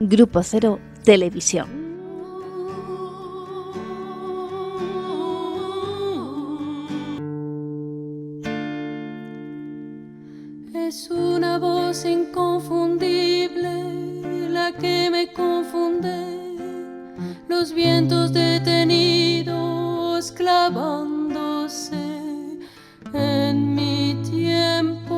Grupo Cero Televisión. Es una voz inconfundible la que me confunde, los vientos detenidos clavándose en mi tiempo.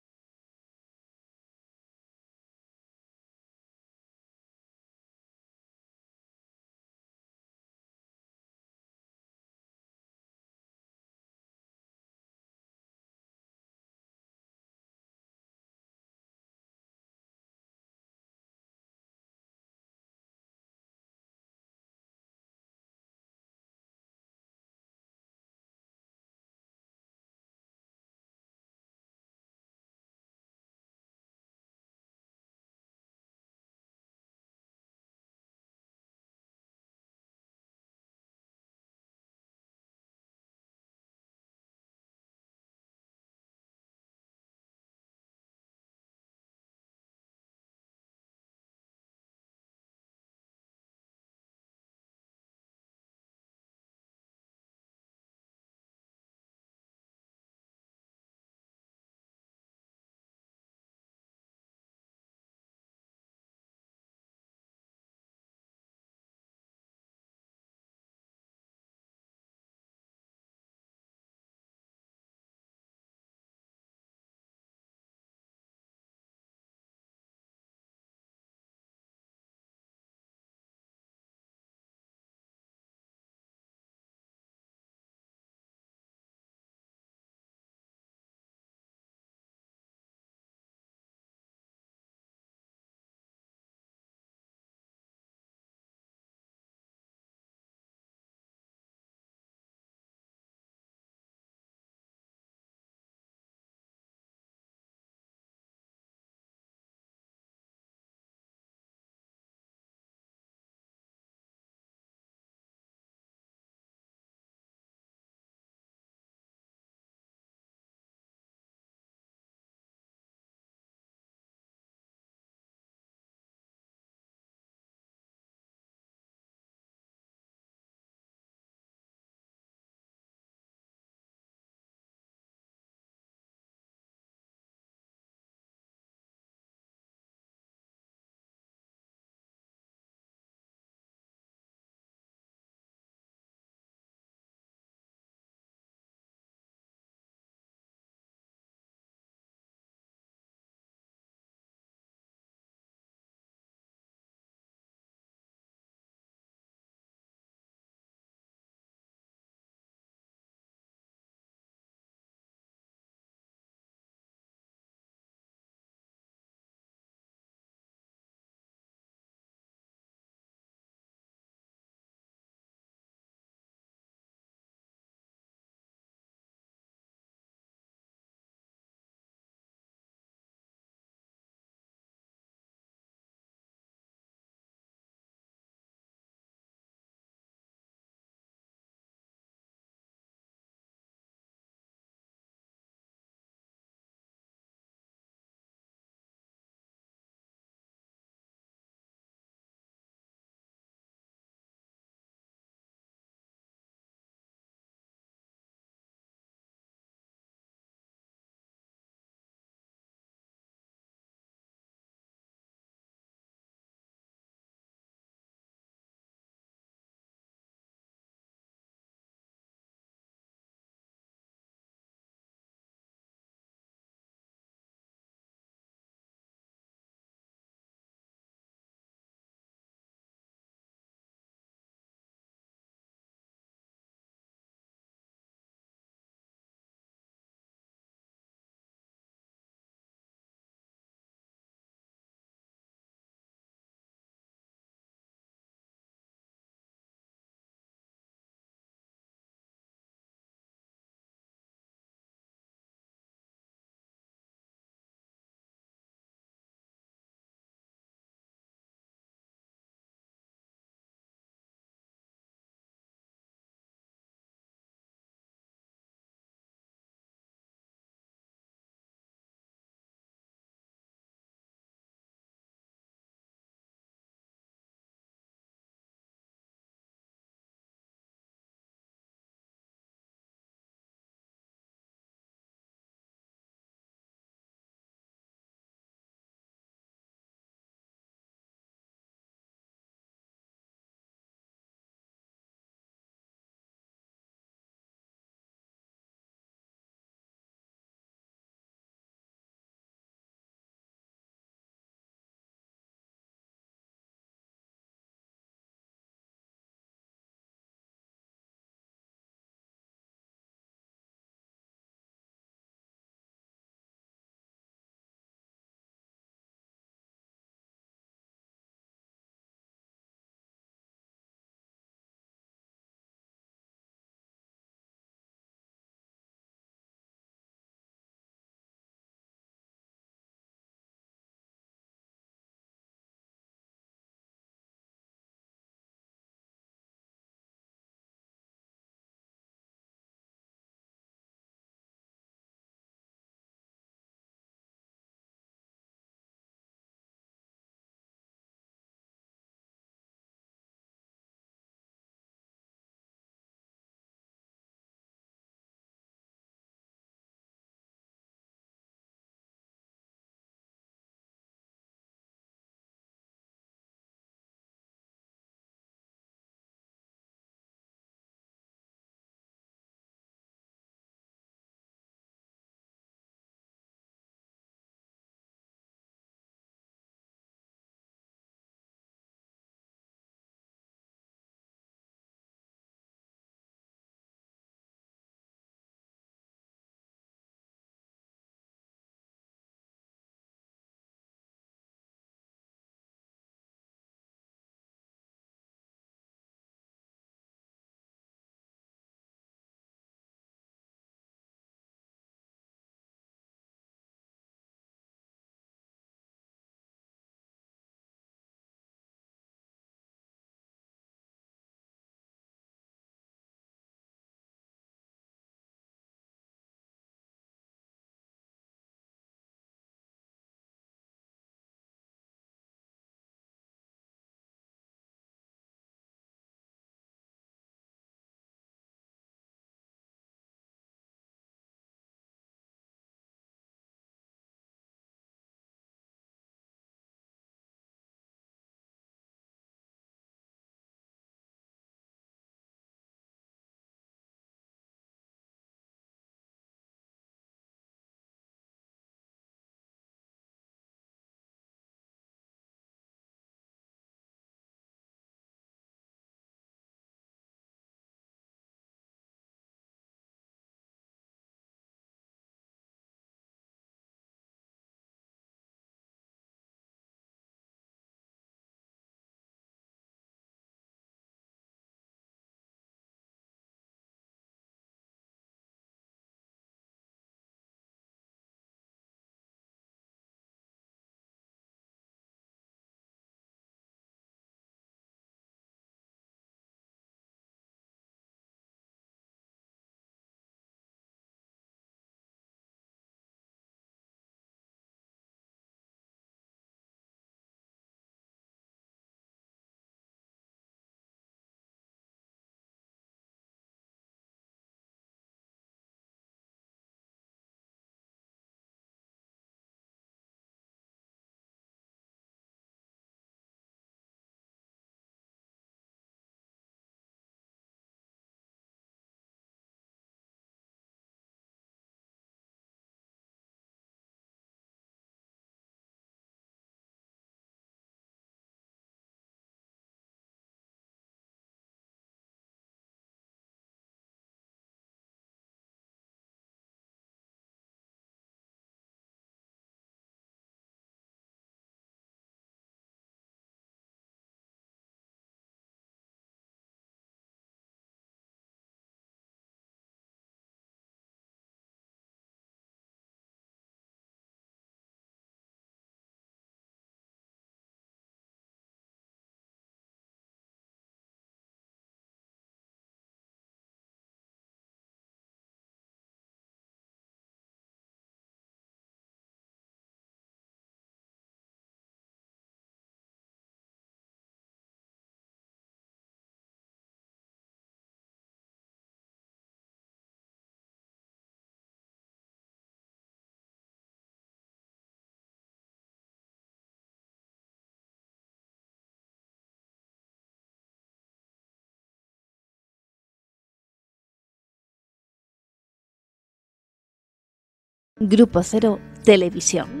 Grupo Cero Televisión.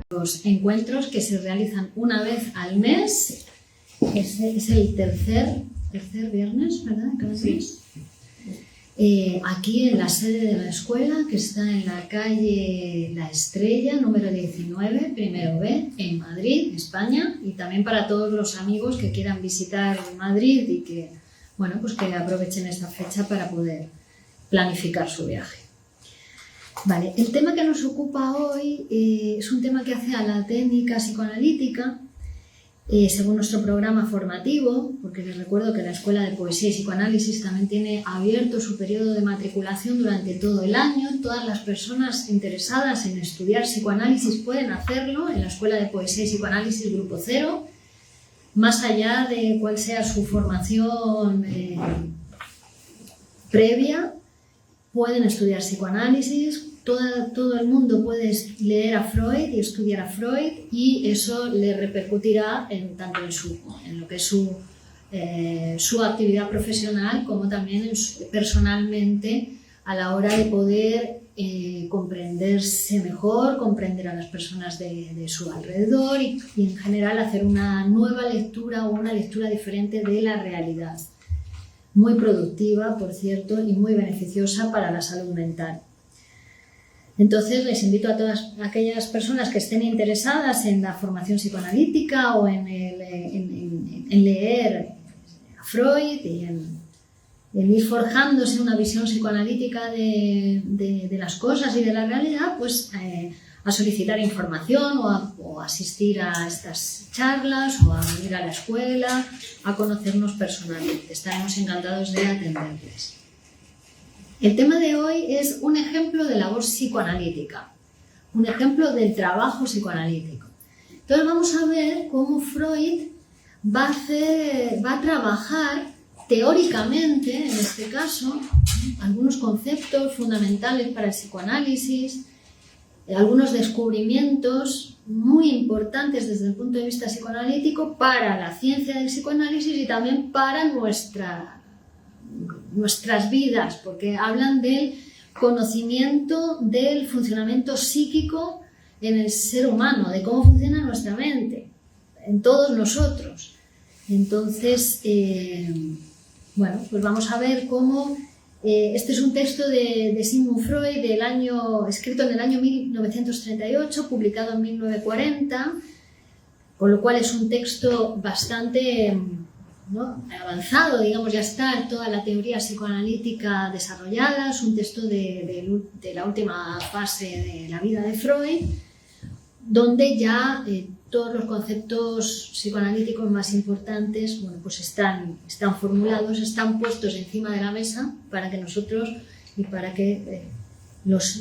Los encuentros que se realizan una vez al mes, es el tercer viernes, ¿verdad? Cada mes. Aquí en la sede de la escuela, que está en la calle La Estrella, número 19, primero B, en Madrid, España, y también para todos los amigos que quieran visitar Madrid y que, bueno, pues que aprovechen esta fecha para poder planificar su viaje. Vale, el tema que nos ocupa hoy es un tema que hace a la técnica psicoanalítica según nuestro programa formativo, porque les recuerdo que la Escuela de Poesía y Psicoanálisis también tiene abierto su periodo de matriculación durante todo el año. Todas las personas interesadas en estudiar psicoanálisis pueden hacerlo en la Escuela de Poesía y Psicoanálisis Grupo Cero, más allá de cuál sea su formación previa. Pueden estudiar psicoanálisis, todo el mundo puede leer a Freud y estudiar a Freud, y eso le repercutirá tanto en lo que es su actividad profesional como también personalmente a la hora de poder comprenderse mejor, comprender a las personas de su alrededor y en general hacer una nueva lectura o una lectura diferente de la realidad. Muy productiva, por cierto, y muy beneficiosa para la salud mental. Entonces, les invito a todas aquellas personas que estén interesadas en la formación psicoanalítica o en leer a Freud y en ir forjándose una visión psicoanalítica de las cosas y de la realidad, pues a solicitar información o asistir a estas charlas o a ir a la escuela, a conocernos personalmente. Estaremos encantados de atenderles. El tema de hoy es un ejemplo de labor psicoanalítica, un ejemplo del trabajo psicoanalítico. Entonces vamos a ver cómo Freud va a trabajar teóricamente, en este caso, algunos conceptos fundamentales para el psicoanálisis, algunos descubrimientos muy importantes desde el punto de vista psicoanalítico para la ciencia del psicoanálisis y también para nuestras vidas, porque hablan del conocimiento del funcionamiento psíquico en el ser humano, de cómo funciona nuestra mente, en todos nosotros. Entonces, bueno, pues vamos a ver cómo este es un texto de Sigmund Freud escrito en el año 1938, publicado en 1940, con lo cual es un texto bastante avanzado, digamos, ya está toda la teoría psicoanalítica desarrollada. Es un texto de la última fase de la vida de Freud, donde ya todos los conceptos psicoanalíticos más importantes, bueno, pues están formulados, están puestos encima de la mesa para que nosotros y para que los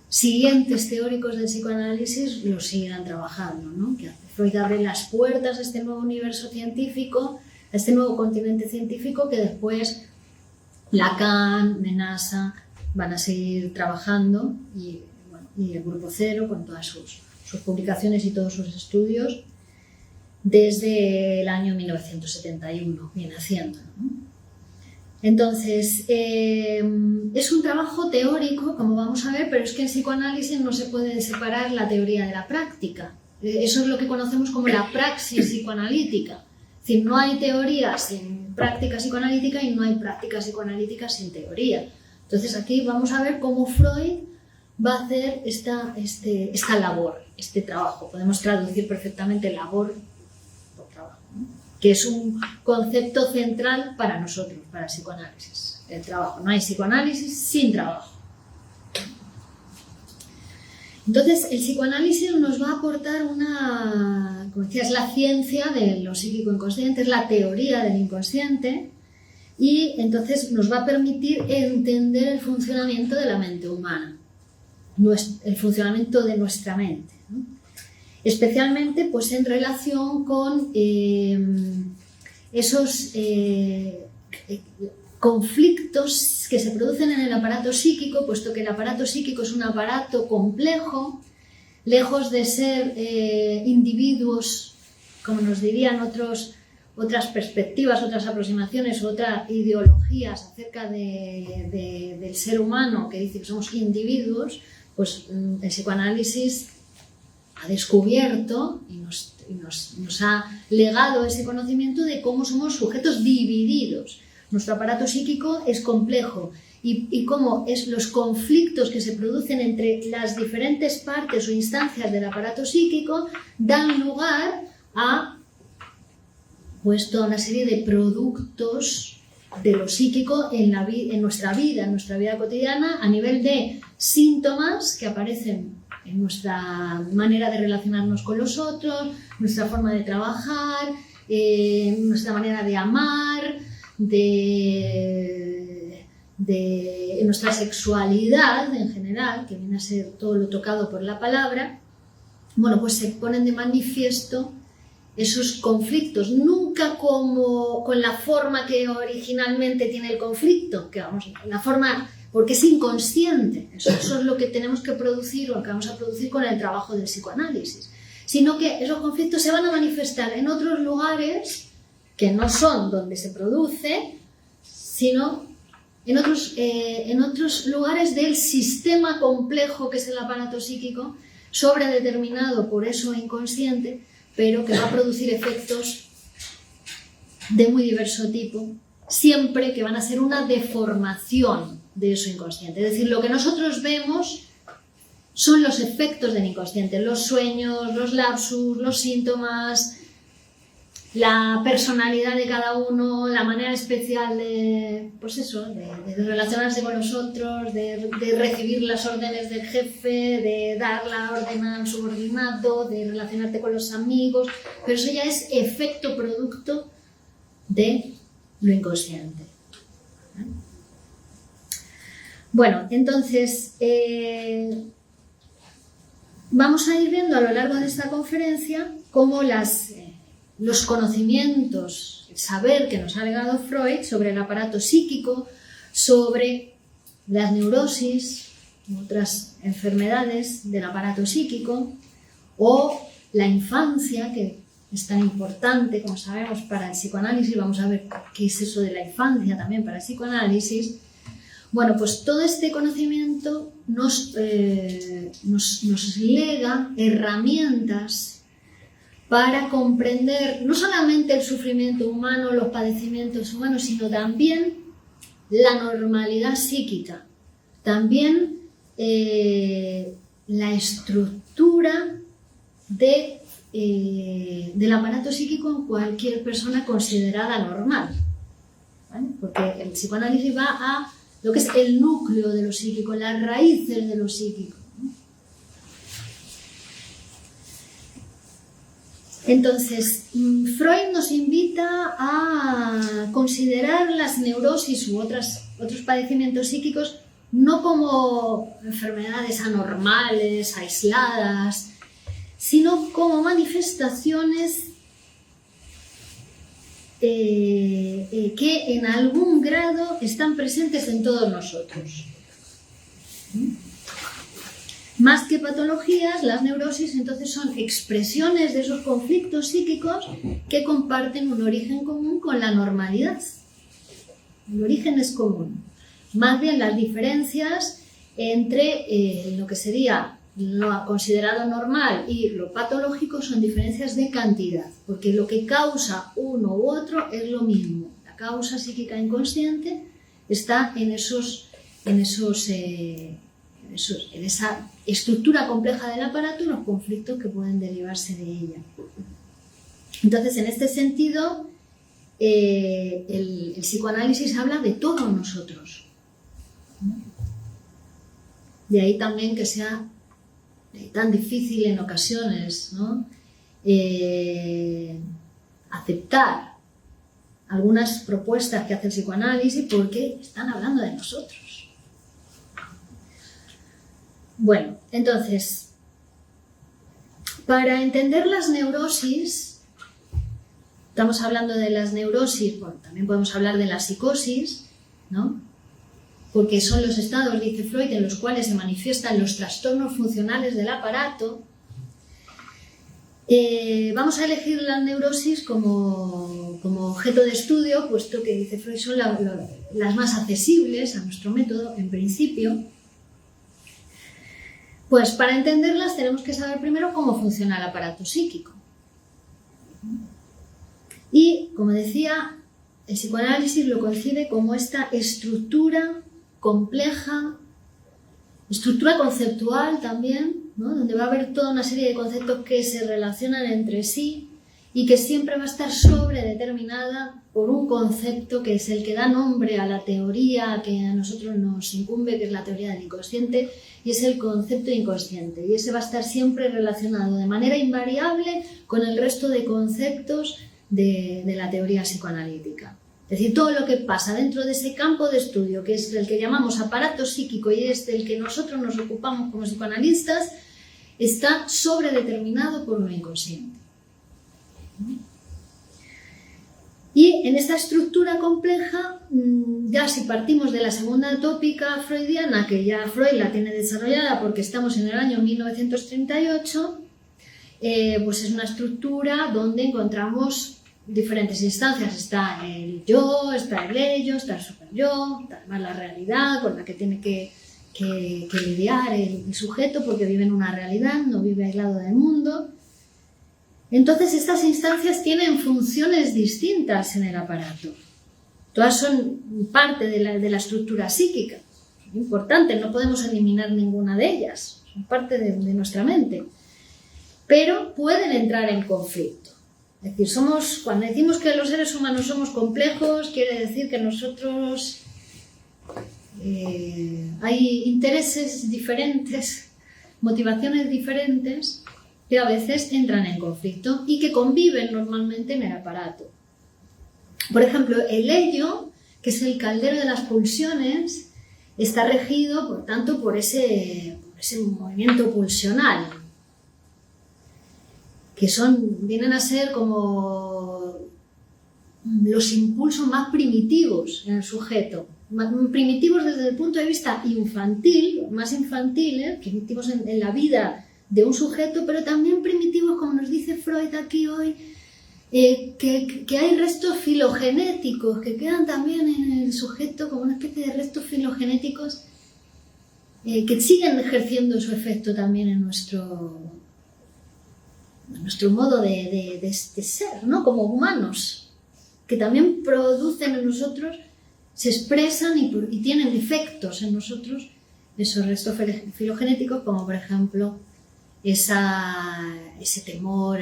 siguientes teóricos del psicoanálisis los sigan trabajando, ¿no? Que Freud abre las puertas a este nuevo universo científico, a este nuevo continente científico que después Lacan, Menasa van a seguir trabajando y el Grupo Cero con todas sus publicaciones y todos sus estudios desde el año 1971 viene haciendo, ¿no? Entonces, es un trabajo teórico, como vamos a ver, pero es que en psicoanálisis no se puede separar la teoría de la práctica. Eso es lo que conocemos como la praxis psicoanalítica. Es decir, no hay teoría sin práctica psicoanalítica y no hay práctica psicoanalítica sin teoría. Entonces, aquí vamos a ver cómo Freud va a hacer esta labor, este trabajo. Podemos traducir perfectamente labor por trabajo, ¿no? Que es un concepto central para nosotros, para el psicoanálisis, el trabajo. No hay psicoanálisis sin trabajo. Entonces, el psicoanálisis nos va a aportar como decía, es la ciencia de lo psíquico inconsciente, es la teoría del inconsciente, y entonces nos va a permitir entender el funcionamiento de la mente humana, el funcionamiento de nuestra mente, ¿no? especialmente pues, en relación con esos conflictos que se producen en el aparato psíquico, puesto que el aparato psíquico es un aparato complejo, lejos de ser individuos, como nos dirían otras perspectivas, otras aproximaciones, otras ideologías acerca del ser humano, que dice que somos individuos, pues el psicoanálisis ha descubierto y nos ha legado ese conocimiento de cómo somos sujetos divididos. Nuestro aparato psíquico es complejo y cómo los conflictos que se producen entre las diferentes partes o instancias del aparato psíquico dan lugar a pues, toda una serie de productos de lo psíquico en nuestra vida cotidiana, a nivel de síntomas que aparecen en nuestra manera de relacionarnos con los otros, nuestra forma de trabajar, nuestra manera de amar, en nuestra sexualidad en general, que viene a ser todo lo tocado por la palabra. Bueno, pues se ponen de manifiesto esos conflictos, nunca como con la forma que originalmente tiene el conflicto, que vamos, la forma, porque es inconsciente, eso es lo que tenemos que producir o lo que vamos a producir con el trabajo del psicoanálisis, sino que esos conflictos se van a manifestar en otros lugares que no son donde se produce, sino en otros lugares del sistema complejo que es el aparato psíquico, sobredeterminado por eso inconsciente, pero que va a producir efectos de muy diverso tipo, siempre que van a ser una deformación de eso inconsciente. Es decir, lo que nosotros vemos son los efectos del inconsciente, los sueños, los lapsus, los síntomas, la personalidad de cada uno, la manera especial de relacionarse con los otros, de recibir las órdenes del jefe, de dar la orden al subordinado, de relacionarte con los amigos, pero eso ya es efecto producto de lo inconsciente. Bueno, entonces vamos a ir viendo a lo largo de esta conferencia cómo los conocimientos, el saber que nos ha legado Freud sobre el aparato psíquico, sobre las neurosis, otras enfermedades del aparato psíquico, o la infancia, que es tan importante, como sabemos, para el psicoanálisis. Vamos a ver qué es eso de la infancia también para el psicoanálisis. Bueno, pues todo este conocimiento nos lega herramientas para comprender no solamente el sufrimiento humano, los padecimientos humanos, sino también la normalidad psíquica, también la estructura del aparato psíquico en cualquier persona considerada normal, ¿vale? Porque el psicoanálisis va a lo que es el núcleo de lo psíquico, las raíces de lo psíquico. Entonces, Freud nos invita a considerar las neurosis u otros padecimientos psíquicos no como enfermedades anormales, aisladas, sino como manifestaciones que en algún grado están presentes en todos nosotros. Más que patologías, las neurosis entonces son expresiones de esos conflictos psíquicos que comparten un origen común con la normalidad. El origen es común. Más bien las diferencias entre lo que sería lo considerado normal y lo patológico son diferencias de cantidad, porque lo que causa uno u otro es lo mismo. La causa psíquica inconsciente está en esa estructura compleja del aparato y los conflictos que pueden derivarse de ella. Entonces, en este sentido, el psicoanálisis habla de todos nosotros. De ahí también que sea tan difícil en ocasiones, ¿no? Aceptar algunas propuestas que hace el psicoanálisis porque están hablando de nosotros. Bueno, entonces, Para entender las neurosis, estamos hablando de las neurosis, bueno, también podemos hablar de la psicosis, ¿no? Porque son los estados, dice Freud, en los cuales se manifiestan los trastornos funcionales del aparato. Vamos a elegir la neurosis como objeto de estudio, puesto que, dice Freud, son las más accesibles a nuestro método, en principio. Pues para entenderlas tenemos que saber primero cómo funciona el aparato psíquico. Y, como decía, el psicoanálisis lo concibe como esta estructura compleja, estructura conceptual también, ¿no? Donde va a haber toda una serie de conceptos que se relacionan entre sí y que siempre va a estar sobredeterminada por un concepto que es el que da nombre a la teoría que a nosotros nos incumbe, que es la teoría del inconsciente, y es el concepto inconsciente. Y ese va a estar siempre relacionado de manera invariable con el resto de conceptos de la teoría psicoanalítica. Es decir, todo lo que pasa dentro de ese campo de estudio, que es el que llamamos aparato psíquico y es del que nosotros nos ocupamos como psicoanalistas, está sobredeterminado por lo inconsciente. Y en esta estructura compleja, ya si partimos de la segunda tópica freudiana, que ya Freud la tiene desarrollada porque estamos en el año 1938, pues es una estructura donde encontramos diferentes instancias. Está el yo, está el ello, está el superyo, está además la realidad con la que tiene que lidiar el sujeto, porque vive en una realidad, no vive aislado del mundo. Entonces estas instancias tienen funciones distintas en el aparato. Todas son parte de la estructura psíquica. Es importante, no podemos eliminar ninguna de ellas, son parte de nuestra mente. Pero pueden entrar en conflicto. Es decir, cuando decimos que los seres humanos somos complejos, quiere decir que nosotros hay intereses diferentes, motivaciones diferentes, que a veces entran en conflicto y que conviven normalmente en el aparato. Por ejemplo, el ello, que es el caldero de las pulsiones, está regido, por tanto, por ese movimiento pulsional, que vienen a ser como los impulsos más primitivos en el sujeto. Primitivos desde el punto de vista infantil, más infantiles, primitivos en la vida de un sujeto, pero también primitivos, como nos dice Freud aquí hoy, que hay restos filogenéticos que quedan también en el sujeto como una especie de restos filogenéticos que siguen ejerciendo su efecto también en nuestro modo de ser, ¿no? Como humanos, que también producen en nosotros, se expresan y tienen efectos en nosotros esos restos filogenéticos, como por ejemplo ese temor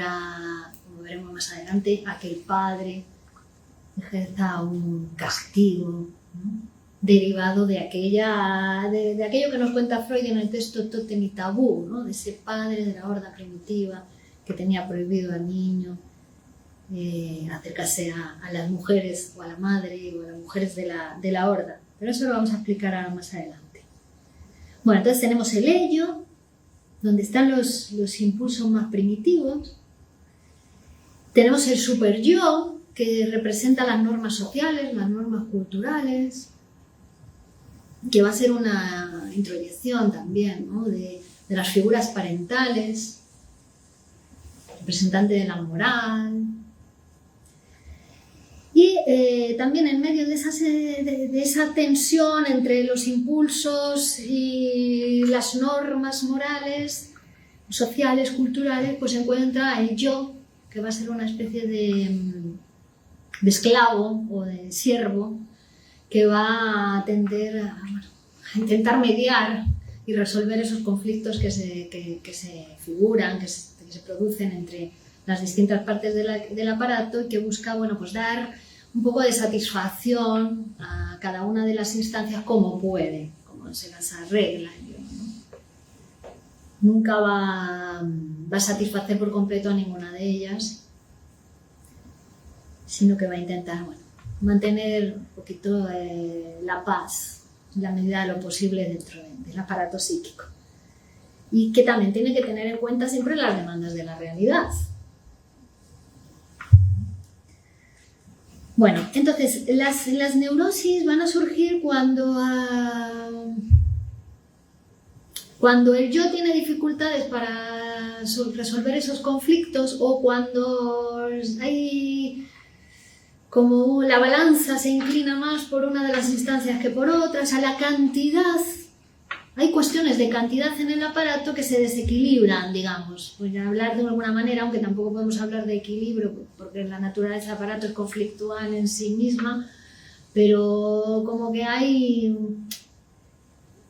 como veremos más adelante, a que el padre ejerza un castigo, ¿no? Derivado de aquello que nos cuenta Freud en el texto Tótem y Tabú, ¿no? De ese padre de la horda primitiva que tenía prohibido al niño acercarse a las mujeres o a la madre o a las mujeres de la horda. Pero eso lo vamos a explicar ahora más adelante. Bueno, entonces tenemos el ello, donde están los impulsos más primitivos. Tenemos el superyo, que representa las normas sociales, las normas culturales, que va a ser una introyección también, ¿no? de las figuras parentales, representante de la moral. Y también en medio de esa tensión entre los impulsos y las normas morales, sociales, culturales, pues se encuentra el yo, que va a ser una especie de esclavo o de siervo, que va a tender a intentar mediar y resolver esos conflictos que se figuran, que se producen entre las distintas partes del aparato, y que busca, bueno, pues dar un poco de satisfacción a cada una de las instancias como puede, como se las arregla, ¿no? Nunca va a satisfacer por completo a ninguna de ellas, sino que va a intentar, bueno, mantener un poquito la paz en la medida de lo posible dentro del aparato psíquico. y que también tiene que tener en cuenta siempre las demandas de la realidad. Bueno, entonces las neurosis van a surgir cuando el yo tiene dificultades para resolver esos conflictos, o cuando hay como la balanza se inclina más por una de las instancias que por otras, a la cantidad. Hay cuestiones de cantidad en el aparato que se desequilibran, digamos. Voy a hablar de alguna manera, aunque tampoco podemos hablar de equilibrio, porque la naturaleza del aparato es conflictual en sí misma, pero como que hay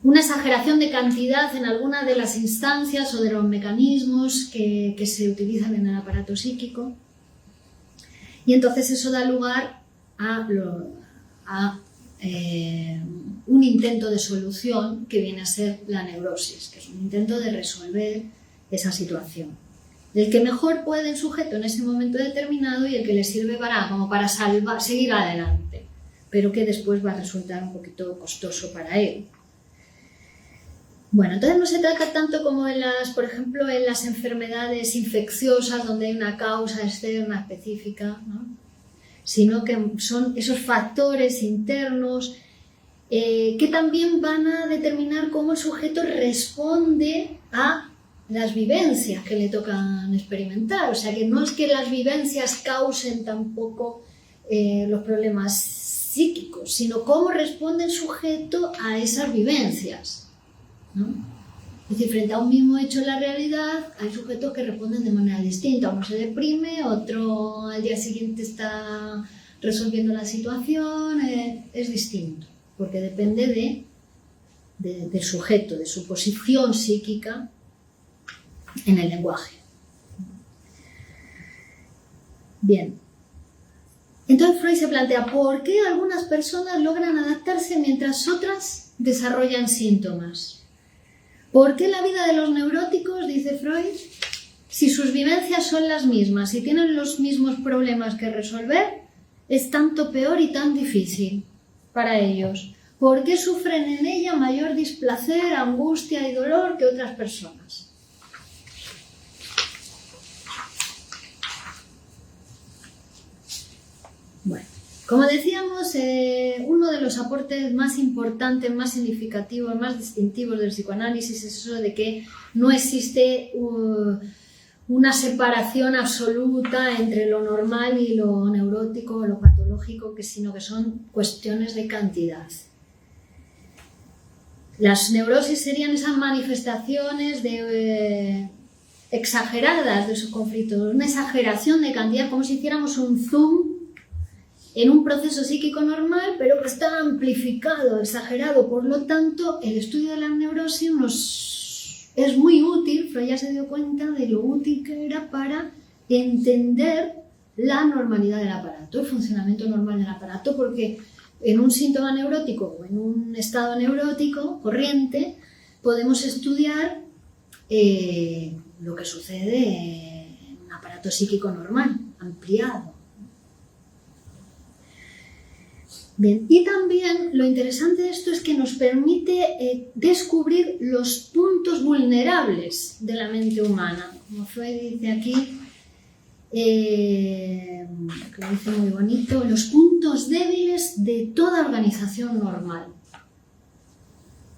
una exageración de cantidad en alguna de las instancias o de los mecanismos que se utilizan en el aparato psíquico. Y entonces eso da lugar a un intento de solución que viene a ser la neurosis, que es un intento de resolver esa situación. El que mejor puede el sujeto en ese momento determinado y el que le sirve para seguir adelante, pero que después va a resultar un poquito costoso para él. Bueno, entonces no se trata tanto como por ejemplo, en las enfermedades infecciosas donde hay una causa externa específica, ¿no? Sino que son esos factores internos que también van a determinar cómo el sujeto responde a las vivencias que le tocan experimentar. O sea, que no es que las vivencias causen tampoco los problemas psíquicos, sino cómo responde el sujeto a esas vivencias, ¿no? Es decir, frente a un mismo hecho en la realidad, hay sujetos que responden de manera distinta. Uno se deprime, otro al día siguiente está resolviendo la situación, es distinto, porque depende del sujeto, de su posición psíquica en el lenguaje. Bien. Entonces Freud se plantea por qué algunas personas logran adaptarse mientras otras desarrollan síntomas. ¿Por qué la vida de los neuróticos, dice Freud, si sus vivencias son las mismas y tienen los mismos problemas que resolver, es tanto peor y tan difícil para ellos? ¿Por qué sufren en ella mayor displacer, angustia y dolor que otras personas? Bueno, como decíamos, uno de los aportes más importantes, más significativos, más distintivos del psicoanálisis es eso de que no existe una separación absoluta entre lo normal y lo neurótico o lo patológico, sino que son cuestiones de cantidad. Las neurosis serían esas manifestaciones exageradas de esos conflictos, una exageración de cantidad, como si hiciéramos un zoom en un proceso psíquico normal, pero que está amplificado, exagerado. Por lo tanto, el estudio de la neurosis es muy útil. Freud ya se dio cuenta de lo útil que era para entender la normalidad del aparato, el funcionamiento normal del aparato, porque en un síntoma neurótico o en un estado neurótico corriente podemos estudiar lo que sucede en un aparato psíquico normal, ampliado. Bien, y también lo interesante de esto es que nos permite descubrir los puntos vulnerables de la mente humana. Como Freud dice aquí, que lo dice muy bonito, los puntos débiles de toda organización normal.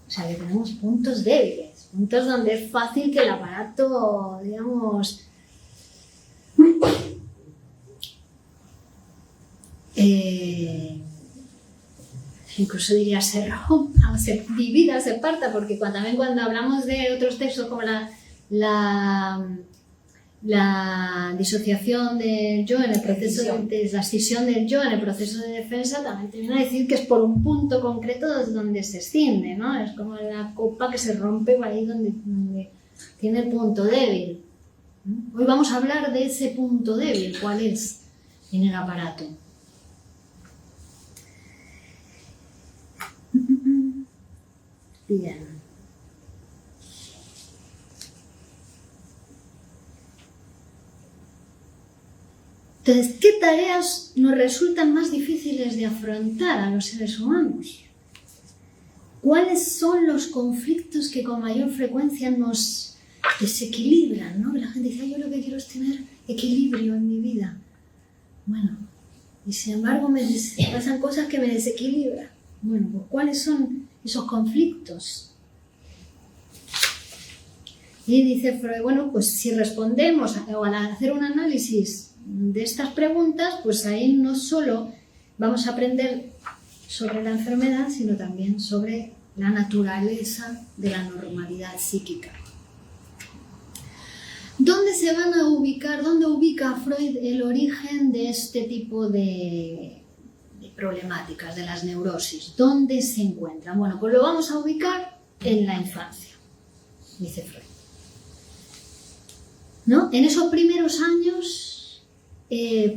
O sea, que tenemos puntos débiles, puntos donde es fácil que el aparato, digamos, incluso diría se rompa, o se divida, se parta, porque también cuando hablamos de otros textos como la disociación del yo en el proceso de la escisión del yo en el proceso de defensa, también te viene a decir que es por un punto concreto donde se escinde, ¿no? Es como la copa que se rompe por ahí donde tiene el punto débil. Hoy vamos a hablar de ese punto débil, ¿cuál es en el aparato? Bien. Entonces, ¿qué tareas nos resultan más difíciles de afrontar a los seres humanos? ¿Cuáles son los conflictos que con mayor frecuencia nos desequilibran, ¿no? La gente dice, yo lo que quiero es tener equilibrio en mi vida. Bueno, y sin embargo me pasan cosas que me desequilibran. Bueno, pues ¿cuáles son esos conflictos? Y dice Freud, bueno, pues si respondemos o al hacer un análisis de estas preguntas, pues ahí no solo vamos a aprender sobre la enfermedad, sino también sobre la naturaleza de la normalidad psíquica. ¿Dónde se van a ubicar, dónde ubica Freud el origen de este tipo de problemáticas, de las neurosis? ¿Dónde se encuentran? Bueno, pues lo vamos a ubicar en la infancia, dice Freud. ¿No? En esos primeros años,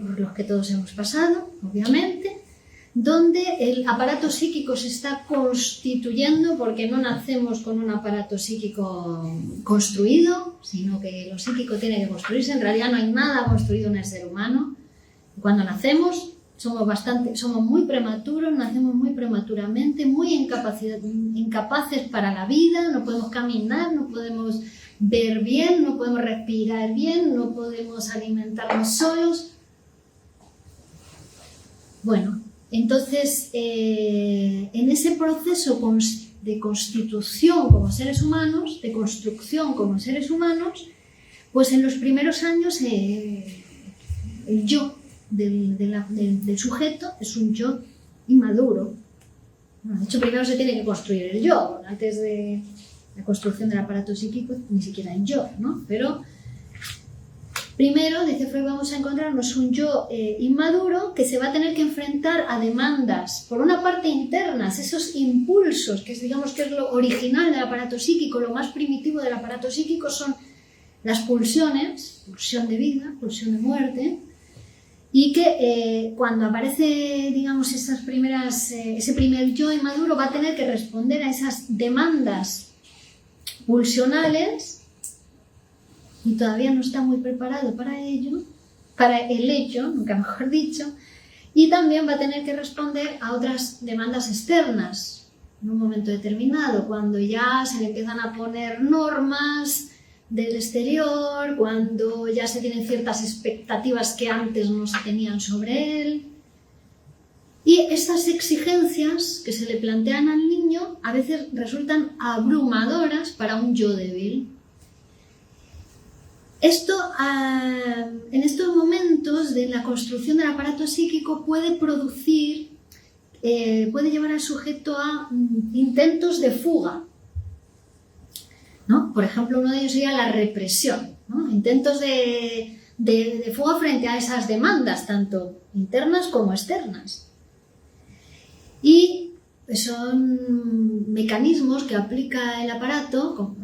por los que todos hemos pasado, obviamente, donde el aparato psíquico se está constituyendo, porque no nacemos con un aparato psíquico construido, sino que lo psíquico tiene que construirse. En realidad no hay nada construido en el ser humano. Cuando nacemos somos muy prematuros, nacemos muy prematuramente, muy incapaces para la vida, no podemos caminar, no podemos ver bien, no podemos respirar bien, no podemos alimentarnos solos. Bueno, entonces, en ese proceso de constitución como seres humanos, de construcción como seres humanos, pues en los primeros años el yo del sujeto es un yo inmaduro. Bueno, de hecho, primero se tiene que construir el yo. Antes de la construcción del aparato psíquico, ni siquiera hay yo, ¿no? Pero primero, dice Freud, vamos a encontrarnos un yo inmaduro que se va a tener que enfrentar a demandas, por una parte internas, esos impulsos, que es, digamos que es lo original del aparato psíquico, lo más primitivo del aparato psíquico son las pulsiones, pulsión de vida, pulsión de muerte, y que cuando aparece, digamos, ese primer yo inmaduro va a tener que responder a esas demandas pulsionales, y todavía no está muy preparado para ello, para el hecho, nunca mejor dicho, y también va a tener que responder a otras demandas externas en un momento determinado, cuando ya se le empiezan a poner normas del exterior, cuando ya se tienen ciertas expectativas que antes no se tenían sobre él. Y estas exigencias que se le plantean al niño a veces resultan abrumadoras para un yo débil. Esto, en estos momentos de la construcción del aparato psíquico puede llevar al sujeto a intentos de fuga, ¿no? Por ejemplo, uno de ellos sería la represión, ¿no? Intentos de fuga frente a esas demandas, tanto internas como externas. Y son mecanismos que aplica el aparato, como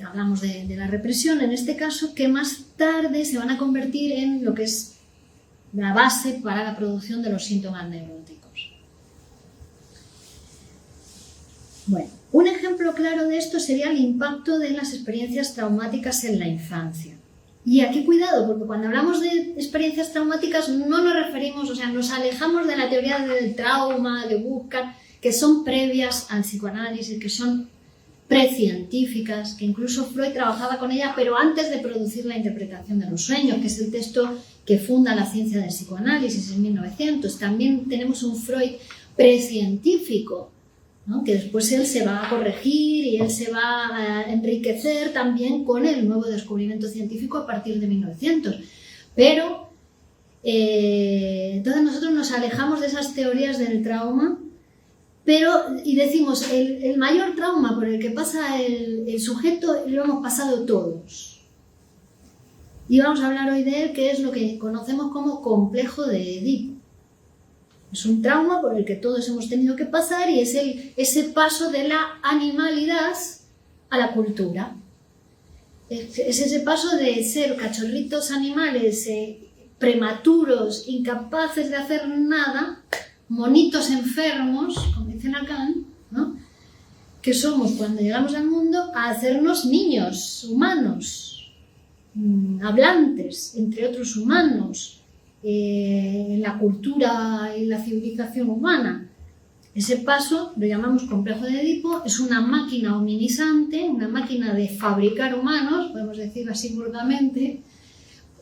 hablamos de la represión en este caso, que más tarde se van a convertir en lo que es la base para la producción de los síntomas neuróticos. Bueno, un ejemplo claro de esto sería el impacto de las experiencias traumáticas en la infancia. Y aquí cuidado, porque cuando hablamos de experiencias traumáticas no nos referimos, o sea, nos alejamos de la teoría del trauma, de Buscar, que son previas al psicoanálisis, que son precientíficas, que incluso Freud trabajaba con ellas, pero antes de producir la interpretación de los sueños, que es el texto que funda la ciencia del psicoanálisis en 1900. También tenemos un Freud precientífico, ¿no? Que después él se va a corregir y él se va a enriquecer también con el nuevo descubrimiento científico a partir de 1900. Pero entonces nosotros nos alejamos de esas teorías del trauma, y decimos, el mayor trauma por el que pasa el sujeto lo hemos pasado todos. Y vamos a hablar hoy de él, que es lo que conocemos como complejo de Edipo. Es un trauma por el que todos hemos tenido que pasar y es ese paso de la animalidad a la cultura. Es ese paso de ser cachorritos animales prematuros, incapaces de hacer nada, monitos enfermos, como dice Lacan, ¿no? Que somos cuando llegamos al mundo, a hacernos niños humanos, hablantes, entre otros humanos, en la cultura y la civilización humana. Ese paso lo llamamos complejo de Edipo, es una máquina hominizante, una máquina de fabricar humanos, podemos decirlo así vulgarmente,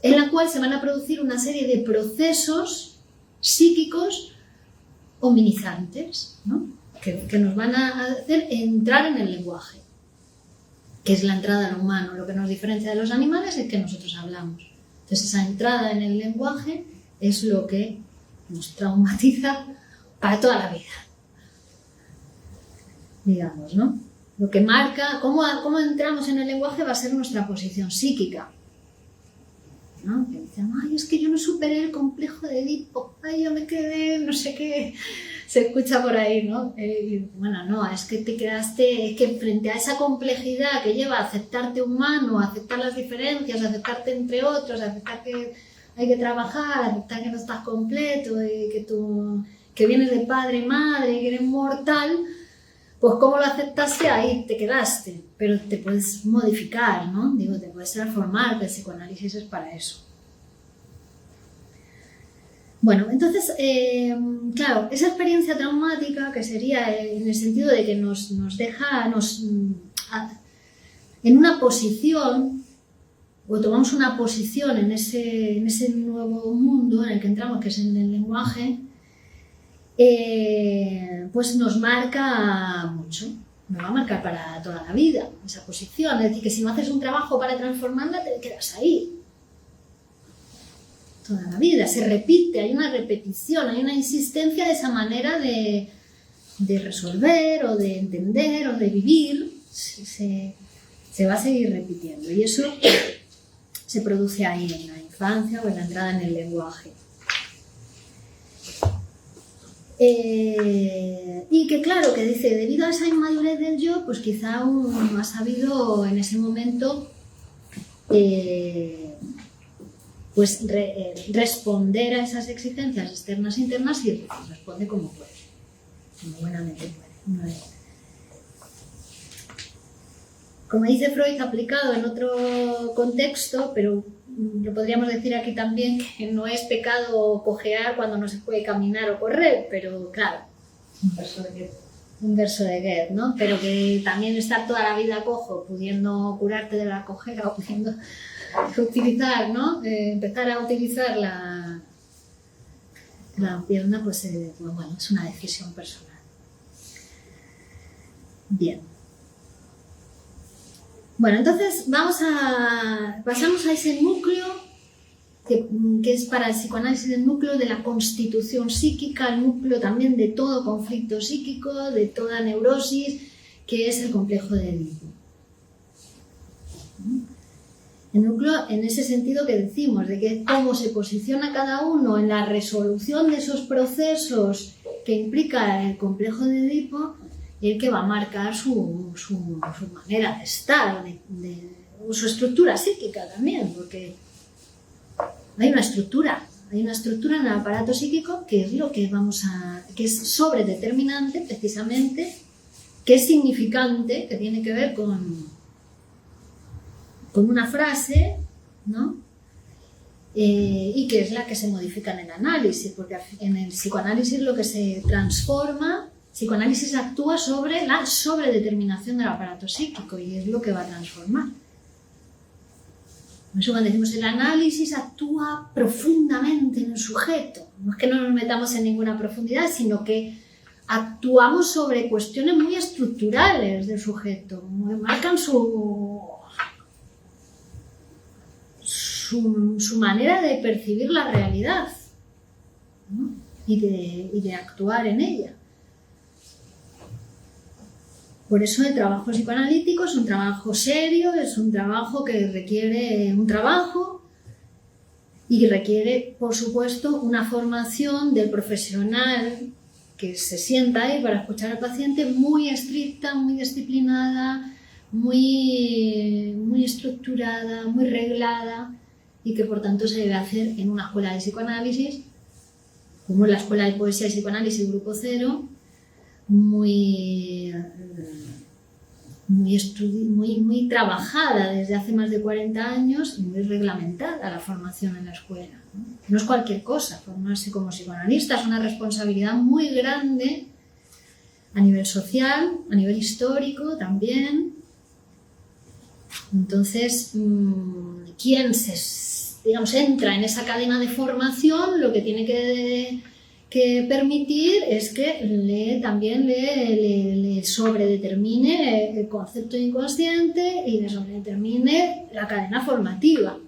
en la cual se van a producir una serie de procesos psíquicos hominizantes, ¿no? que nos van a hacer entrar en el lenguaje, que es la entrada al humano. Lo que nos diferencia de los animales es que nosotros hablamos. Entonces esa entrada en el lenguaje es lo que nos traumatiza para toda la vida, digamos, ¿no? Lo que marca cómo entramos en el lenguaje va a ser nuestra posición psíquica, ¿no? Que dicen, ay, es que yo no superé el complejo de Edipo, ay, yo me quedé, no sé qué, se escucha por ahí, ¿no? Bueno, no, es que te quedaste, es que frente a esa complejidad que lleva a aceptarte humano, a aceptar las diferencias, a aceptarte entre otros, a aceptar que hay que trabajar, a aceptar que no estás completo, y que vienes de padre y madre, que eres mortal, pues cómo lo aceptaste, ahí te quedaste, pero te puedes modificar, ¿no? Digo, te puedes transformar, que el psicoanálisis es para eso. Bueno, entonces, claro, esa experiencia traumática, que sería en el sentido de que nos deja en una posición, o tomamos una posición en ese nuevo mundo en el que entramos, que es en el lenguaje, pues nos marca mucho, nos va a marcar para toda la vida esa posición. Es decir, que si no haces un trabajo para transformarla, te quedas ahí toda la vida, se repite, hay una repetición, hay una insistencia de esa manera de resolver o de entender o de vivir, se va a seguir repitiendo, y eso se produce ahí en la infancia o en la entrada en el lenguaje. Y que claro, que dice, debido a esa inmadurez del yo, pues quizá aún no ha sabido en ese momento pues responder a esas exigencias externas e internas, y responde como puede, como buenamente puede. Como dice Freud, aplicado en otro contexto, pero lo podríamos decir aquí también, que no es pecado cojear cuando no se puede caminar o correr, pero claro, un verso de Goethe, ¿no? Pero que también estar toda la vida cojo, pudiendo curarte de la cojera o pudiendo utilizar, ¿no? Empezar a utilizar la pierna, pues bueno, es una decisión personal. Bien. Bueno, entonces pasamos a ese núcleo que es para el psicoanálisis el núcleo de la constitución psíquica, el núcleo también de todo conflicto psíquico, de toda neurosis, que es el complejo de Edipo. El núcleo en ese sentido que decimos, de que cómo se posiciona cada uno en la resolución de esos procesos que implica el complejo de Edipo, y el que va a marcar su manera de estar, su estructura psíquica también, porque hay una estructura en el aparato psíquico que es lo que que es sobredeterminante precisamente, que es significante, que tiene que ver con una frase, ¿no? Y que es la que se modifica en el análisis, porque en el psicoanálisis lo que se transforma, psicoanálisis actúa sobre la sobredeterminación del aparato psíquico, y es lo que va a transformar. Por eso cuando decimos el análisis actúa profundamente en el sujeto, no es que no nos metamos en ninguna profundidad, sino que actuamos sobre cuestiones muy estructurales del sujeto, marcan su manera de percibir la realidad, ¿no? y de actuar en ella. Por eso el trabajo psicoanalítico es un trabajo serio, es un trabajo que requiere un trabajo y requiere, por supuesto, una formación del profesional que se sienta ahí para escuchar al paciente muy estricta, muy disciplinada, muy estructurada, muy reglada, y que por tanto se debe hacer en una escuela de psicoanálisis, como en la Escuela de Poesía y Psicoanálisis Grupo Cero, muy trabajada desde hace más de 40 años y muy reglamentada la formación en la escuela, ¿no? No es cualquier cosa, formarse como psicoanalista es una responsabilidad muy grande, a nivel social, a nivel histórico también. Entonces, quien entra en esa cadena de formación, lo que tiene que permitir es que también le sobredetermine el concepto inconsciente y le sobredetermine la cadena formativa,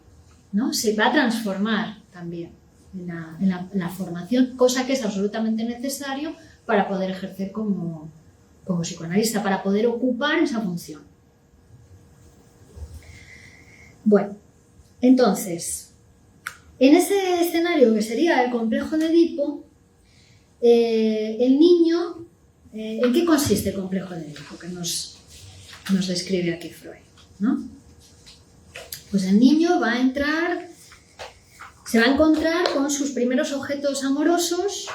¿no? Se va a transformar también en la formación, cosa que es absolutamente necesario para poder ejercer como psicoanalista, para poder ocupar esa función. Bueno, entonces, en ese escenario que sería el complejo de Edipo, el niño, ¿en qué consiste el complejo de Edipo que nos describe aquí Freud, ¿no? Pues el niño se va a encontrar con sus primeros objetos amorosos,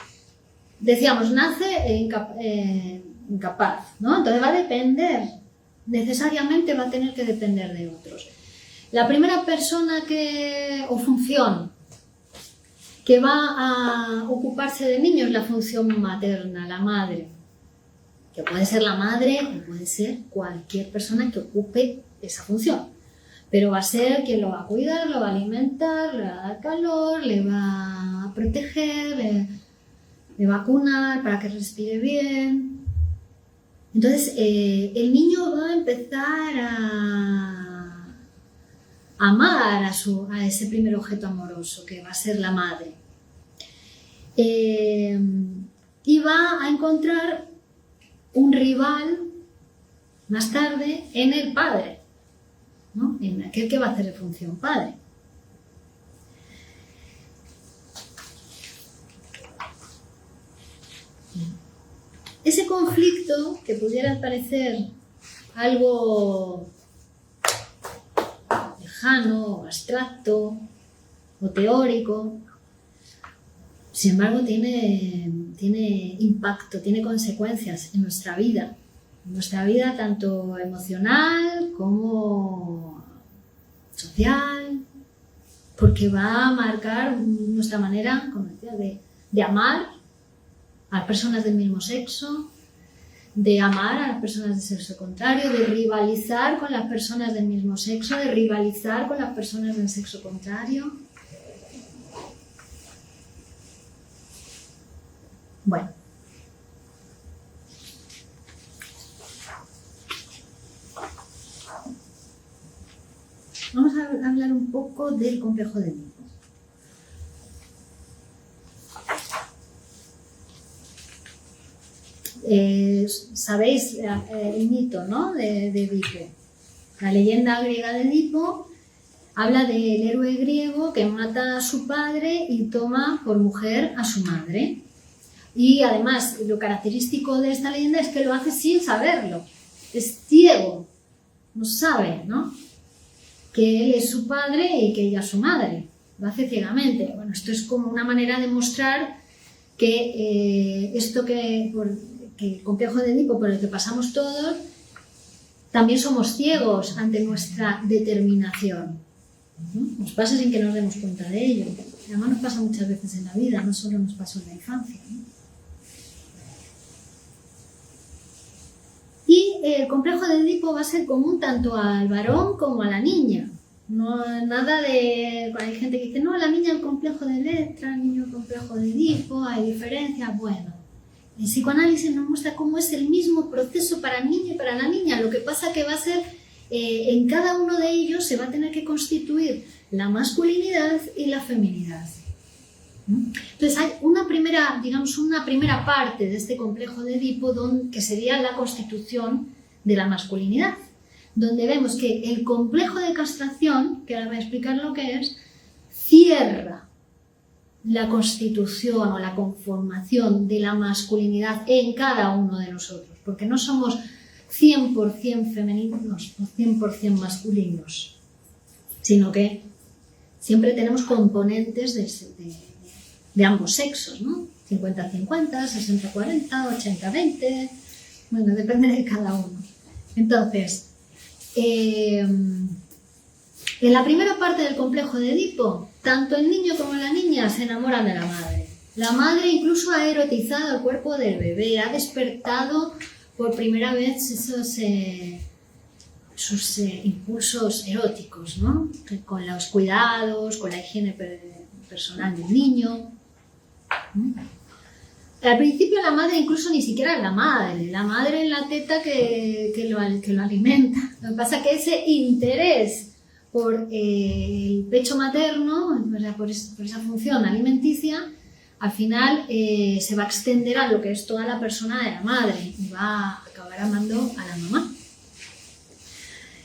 decíamos, nace incapaz, ¿no? Entonces va a depender, necesariamente va a tener que depender de otros. La primera persona o función que va a ocuparse del niño es la función materna, la madre. Que puede ser la madre o puede ser cualquier persona que ocupe esa función. Pero va a ser quien lo va a cuidar, lo va a alimentar, le va a dar calor, le va a proteger, le va a vacunar para que respire bien. Entonces, el niño va a empezar a amar a ese primer objeto amoroso, que va a ser la madre. Y va a encontrar un rival más tarde en el padre, ¿no? En aquel que va a hacer de función padre. Ese conflicto, que pudiera parecer algo lejano, abstracto o teórico, sin embargo tiene impacto, tiene consecuencias en nuestra vida tanto emocional como social, porque va a marcar nuestra manera, como decía, de amar a las personas del mismo sexo, de amar a las personas del sexo contrario, de rivalizar con las personas del mismo sexo, de rivalizar con las personas del sexo contrario. Bueno. Vamos a hablar un poco del complejo de Edipo. Sabéis el mito, ¿no? de Edipo. La leyenda griega de Edipo habla del héroe griego que mata a su padre y toma por mujer a su madre. Y además, lo característico de esta leyenda es que lo hace sin saberlo. Es ciego, no sabe, ¿no? Que él es su padre y que ella es su madre. Lo hace ciegamente. Bueno, esto es como una manera de mostrar que el complejo de Edipo por el que pasamos todos, también somos ciegos ante nuestra determinación, ¿no? Nos pasa sin que nos demos cuenta de ello. Además nos pasa muchas veces en la vida, no solo nos pasó en la infancia, ¿no? Y el complejo de Edipo va a ser común tanto al varón como a la niña. No, nada de... Hay gente que dice, no, la niña el complejo de Electra, el niño el complejo de Edipo, hay diferencias. Bueno, el psicoanálisis nos muestra cómo es el mismo proceso para el niño y para la niña. Lo que pasa que va a ser, en cada uno de ellos se va a tener que constituir la masculinidad y la feminidad. Entonces hay una primera parte de este complejo de Edipo que sería la constitución de la masculinidad, donde vemos que el complejo de castración, que ahora voy a explicar lo que es, cierra la constitución o la conformación de la masculinidad en cada uno de nosotros, porque no somos 100% femeninos o 100% masculinos, sino que siempre tenemos componentes de ambos sexos, ¿no? 50-50, 60-40, 80-20, bueno, depende de cada uno. Entonces, en la primera parte del complejo de Edipo, tanto el niño como la niña se enamoran de la madre. La madre incluso ha erotizado el cuerpo del bebé, ha despertado por primera vez sus impulsos eróticos, ¿no? Con los cuidados, con la higiene personal del niño. Al principio la madre incluso ni siquiera es la madre es la teta que lo alimenta. Lo que pasa es que ese interés por el pecho materno, o sea, por esa función alimenticia, al final se va a extender a lo que es toda la persona de la madre y va a acabar amando a la mamá.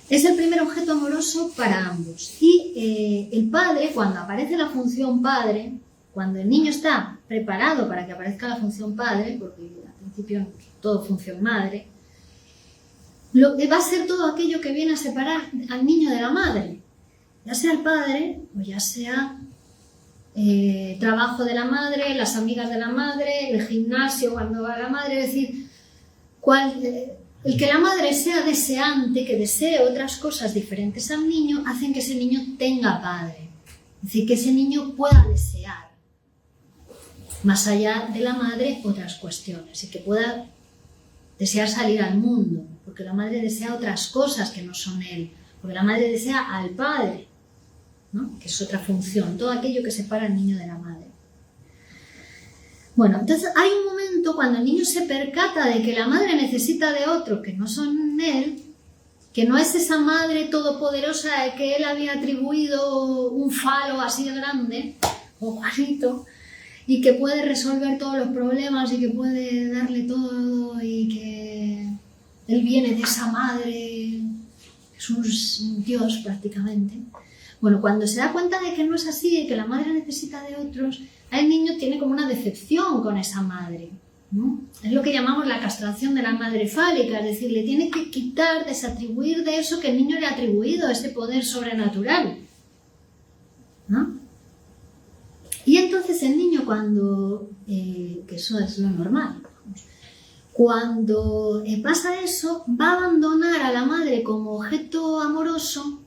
Es el primer objeto amoroso para ambos. Y el padre, cuando aparece la función padre, cuando el niño está preparado para que aparezca la función padre, porque al principio todo función madre, lo que va a ser todo aquello que viene a separar al niño de la madre, ya sea el padre o ya sea trabajo de la madre, las amigas de la madre, el gimnasio cuando va la madre, es decir, el que la madre sea deseante, que desee otras cosas diferentes al niño, hacen que ese niño tenga padre, es decir, que ese niño pueda desear más allá de la madre otras cuestiones y que pueda desear salir al mundo, porque la madre desea otras cosas que no son él, porque la madre desea al padre, ¿no? Que es otra función, todo aquello que separa al niño de la madre. Bueno, entonces hay un momento cuando el niño se percata de que la madre necesita de otro que no son él, que no es esa madre todopoderosa que él había atribuido un falo así de grande, o Juanito, y que puede resolver todos los problemas y que puede darle todo y que él viene de esa madre, es un dios prácticamente. Bueno, cuando se da cuenta de que no es así y que la madre necesita de otros, el niño tiene como una decepción con esa madre, ¿no? Es lo que llamamos la castración de la madre fálica, es decir, le tiene que quitar, desatribuir de eso que el niño le ha atribuido, ese poder sobrenatural, ¿no? Y entonces el niño cuando, que eso es lo normal, cuando pasa eso, va a abandonar a la madre como objeto amoroso,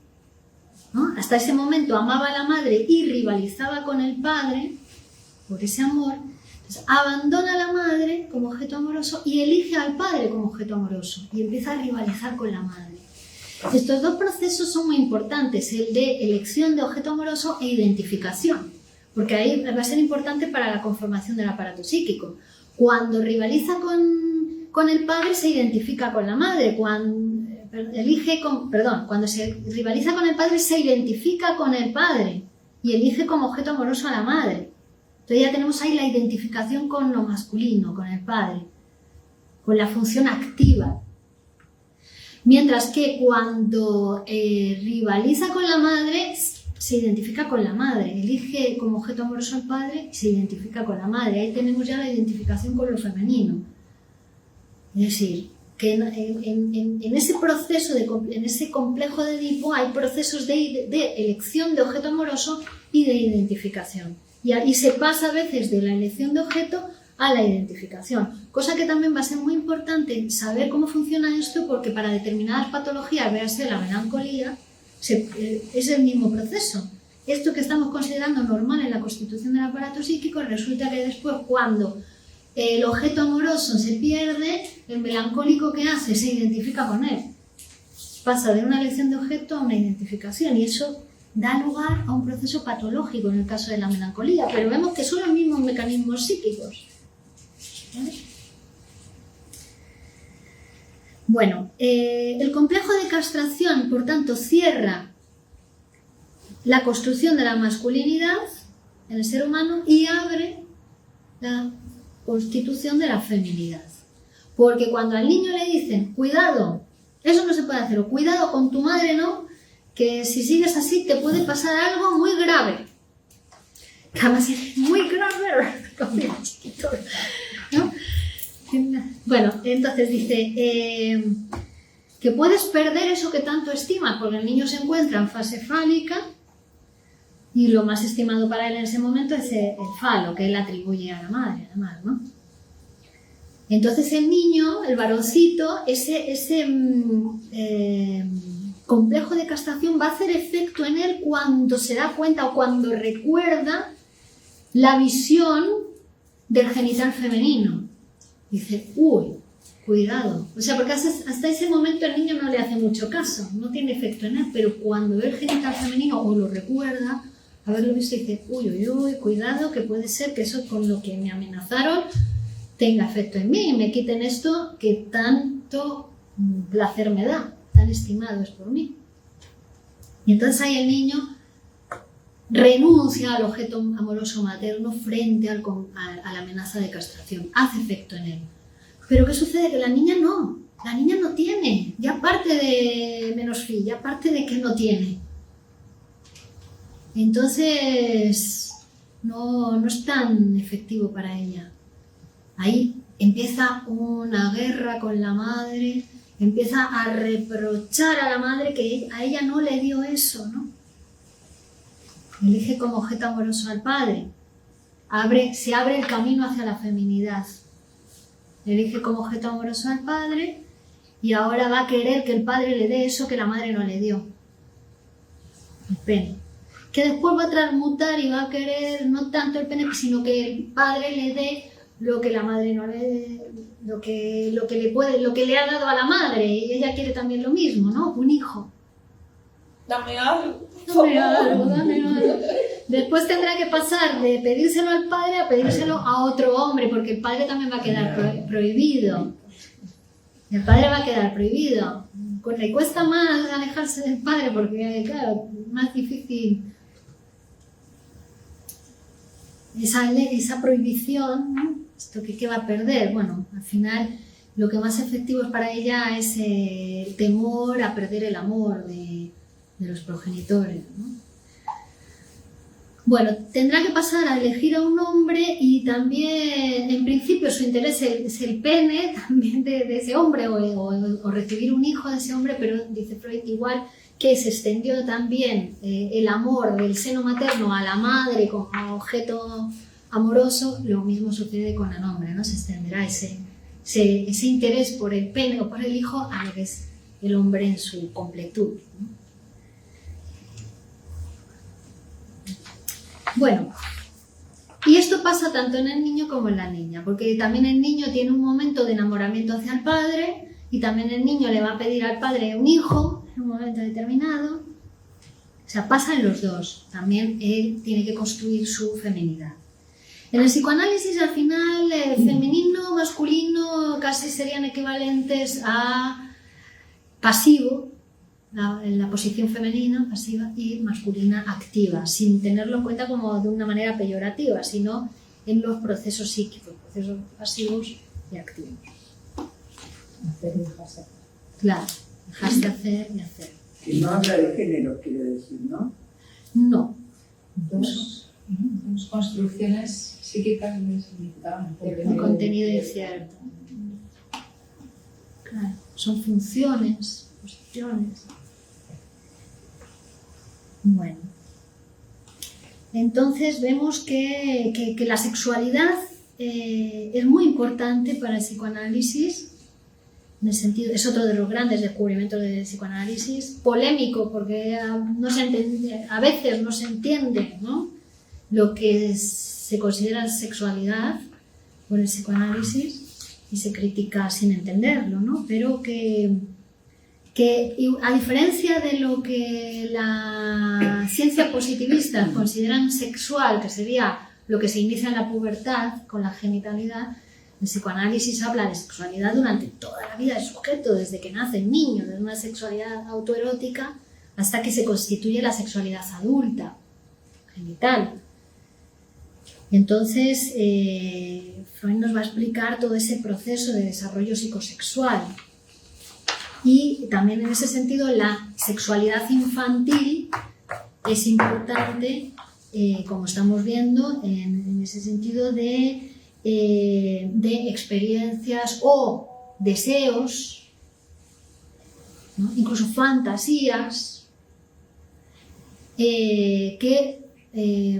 ¿no? Hasta ese momento amaba a la madre y rivalizaba con el padre por ese amor. Entonces, abandona a la madre como objeto amoroso y elige al padre como objeto amoroso y empieza a rivalizar con la madre. Estos dos procesos son muy importantes, el de elección de objeto amoroso e identificación, porque ahí va a ser importante para la conformación del aparato psíquico. Cuando rivaliza con el padre se identifica con la madre, cuando se rivaliza con el padre se identifica con el padre y elige como objeto amoroso a la madre. Entonces ya tenemos ahí la identificación con lo masculino, con el padre, con la función activa. Mientras que cuando rivaliza con la madre, se identifica con la madre, elige como objeto amoroso al padre y se identifica con la madre. Ahí tenemos ya la identificación con lo femenino. Es decir, que en ese proceso, en ese complejo de Edipo, hay procesos de elección de objeto amoroso y de identificación. Y se pasa a veces de la elección de objeto a la identificación. Cosa que también va a ser muy importante saber cómo funciona esto, porque para determinadas patologías, véase la melancolía, es el mismo proceso. Esto que estamos considerando normal en la constitución del aparato psíquico, resulta que después, cuando el objeto amoroso se pierde, el melancólico que hace se identifica con él. Pasa de una elección de objeto a una identificación y eso da lugar a un proceso patológico en el caso de la melancolía, pero vemos que son los mismos mecanismos psíquicos. ¿Vale? Bueno, el complejo de castración, por tanto, cierra la construcción de la masculinidad en el ser humano y abre la constitución de la feminidad. Porque cuando al niño le dicen, cuidado, eso no se puede hacer, o cuidado con tu madre, ¿no? Que si sigues así te puede pasar algo muy grave. Además es muy grave, ¿no? Bueno, entonces dice que puedes perder eso que tanto estimas, porque el niño se encuentra en fase fálica y lo más estimado para él en ese momento es el falo, que él atribuye a la madre, además, ¿no? Entonces el niño, el varoncito, ese complejo de castración va a hacer efecto en él cuando se da cuenta o cuando recuerda la visión del genital femenino. Dice, uy, cuidado. O sea, porque hasta ese momento el niño no le hace mucho caso, no tiene efecto en él, pero cuando ve el genital femenino o lo recuerda, haberlo visto, dice, uy, uy, uy, cuidado, que puede ser que eso con lo que me amenazaron tenga efecto en mí y me quiten esto que tanto placer me da, tan estimado es por mí. Y entonces ahí el niño renuncia al objeto amoroso materno frente a la amenaza de castración, hace efecto en él. Pero ¿qué sucede? Que la niña no tiene, ya parte de menos fi, ya parte de que no tiene. Entonces no es tan efectivo para ella. Ahí empieza una guerra con la madre, empieza a reprochar a la madre que a ella no le dio eso, ¿no? Elige como objeto amoroso al padre, se abre el camino hacia la feminidad. Elige como objeto amoroso al padre y ahora va a querer que el padre le dé eso que la madre no le dio, el pene. Que después va a transmutar y va a querer no tanto el pene, sino que el padre le dé lo que la madre no le, lo que le ha dado a la madre, y ella quiere también lo mismo, ¿no? Un hijo. Dame algo. Dame algo. Después tendrá que pasar de pedírselo al padre a pedírselo a otro hombre, porque el padre también va a quedar prohibido. El padre va a quedar prohibido. Le cuesta más alejarse del padre porque, claro, es más difícil esa prohibición, ¿no? ¿Esto qué va a perder? Bueno, al final lo que más efectivo es para ella es el temor a perder el amor de los progenitores, ¿no? Bueno, tendrá que pasar a elegir a un hombre y también, en principio, su interés es el pene también de ese hombre o recibir un hijo de ese hombre, pero dice Freud igual que se extendió también el amor del seno materno a la madre como objeto amoroso, lo mismo sucede con el hombre, ¿no? Se extenderá ese interés por el pene o por el hijo a lo que es el hombre en su completud, ¿no? Bueno, y esto pasa tanto en el niño como en la niña, porque también el niño tiene un momento de enamoramiento hacia el padre y también el niño le va a pedir al padre un hijo en un momento determinado. O sea, pasa en los dos. También él tiene que construir su feminidad. En el psicoanálisis, al final, femenino, masculino casi serían equivalentes a pasivo, la posición femenina, pasiva, y masculina, activa, sin tenerlo en cuenta como de una manera peyorativa, sino en los procesos psíquicos, procesos pasivos y activos. Hacer y dejarse. Claro, dejarse hacer y hacer. Que no habla de género, quiere decir, ¿no? No. Dos construcciones psíquicas muy significadas. El contenido incierto. Claro, son funciones, posiciones. Bueno, entonces vemos que la sexualidad es muy importante para el psicoanálisis, en el sentido, es otro de los grandes descubrimientos del psicoanálisis, polémico porque a veces no se entiende, ¿no?, lo que se considera sexualidad por el psicoanálisis y se critica sin entenderlo, ¿no? Pero que a diferencia de lo que la ciencia positivista consideran sexual, que sería lo que se inicia en la pubertad con la genitalidad, el psicoanálisis habla de sexualidad durante toda la vida del sujeto, desde que nace el niño, desde una sexualidad autoerótica hasta que se constituye la sexualidad adulta, genital. Y entonces Freud nos va a explicar todo ese proceso de desarrollo psicosexual. Y también en ese sentido la sexualidad infantil es importante, como estamos viendo, en ese sentido de experiencias o deseos, ¿no?, incluso fantasías, que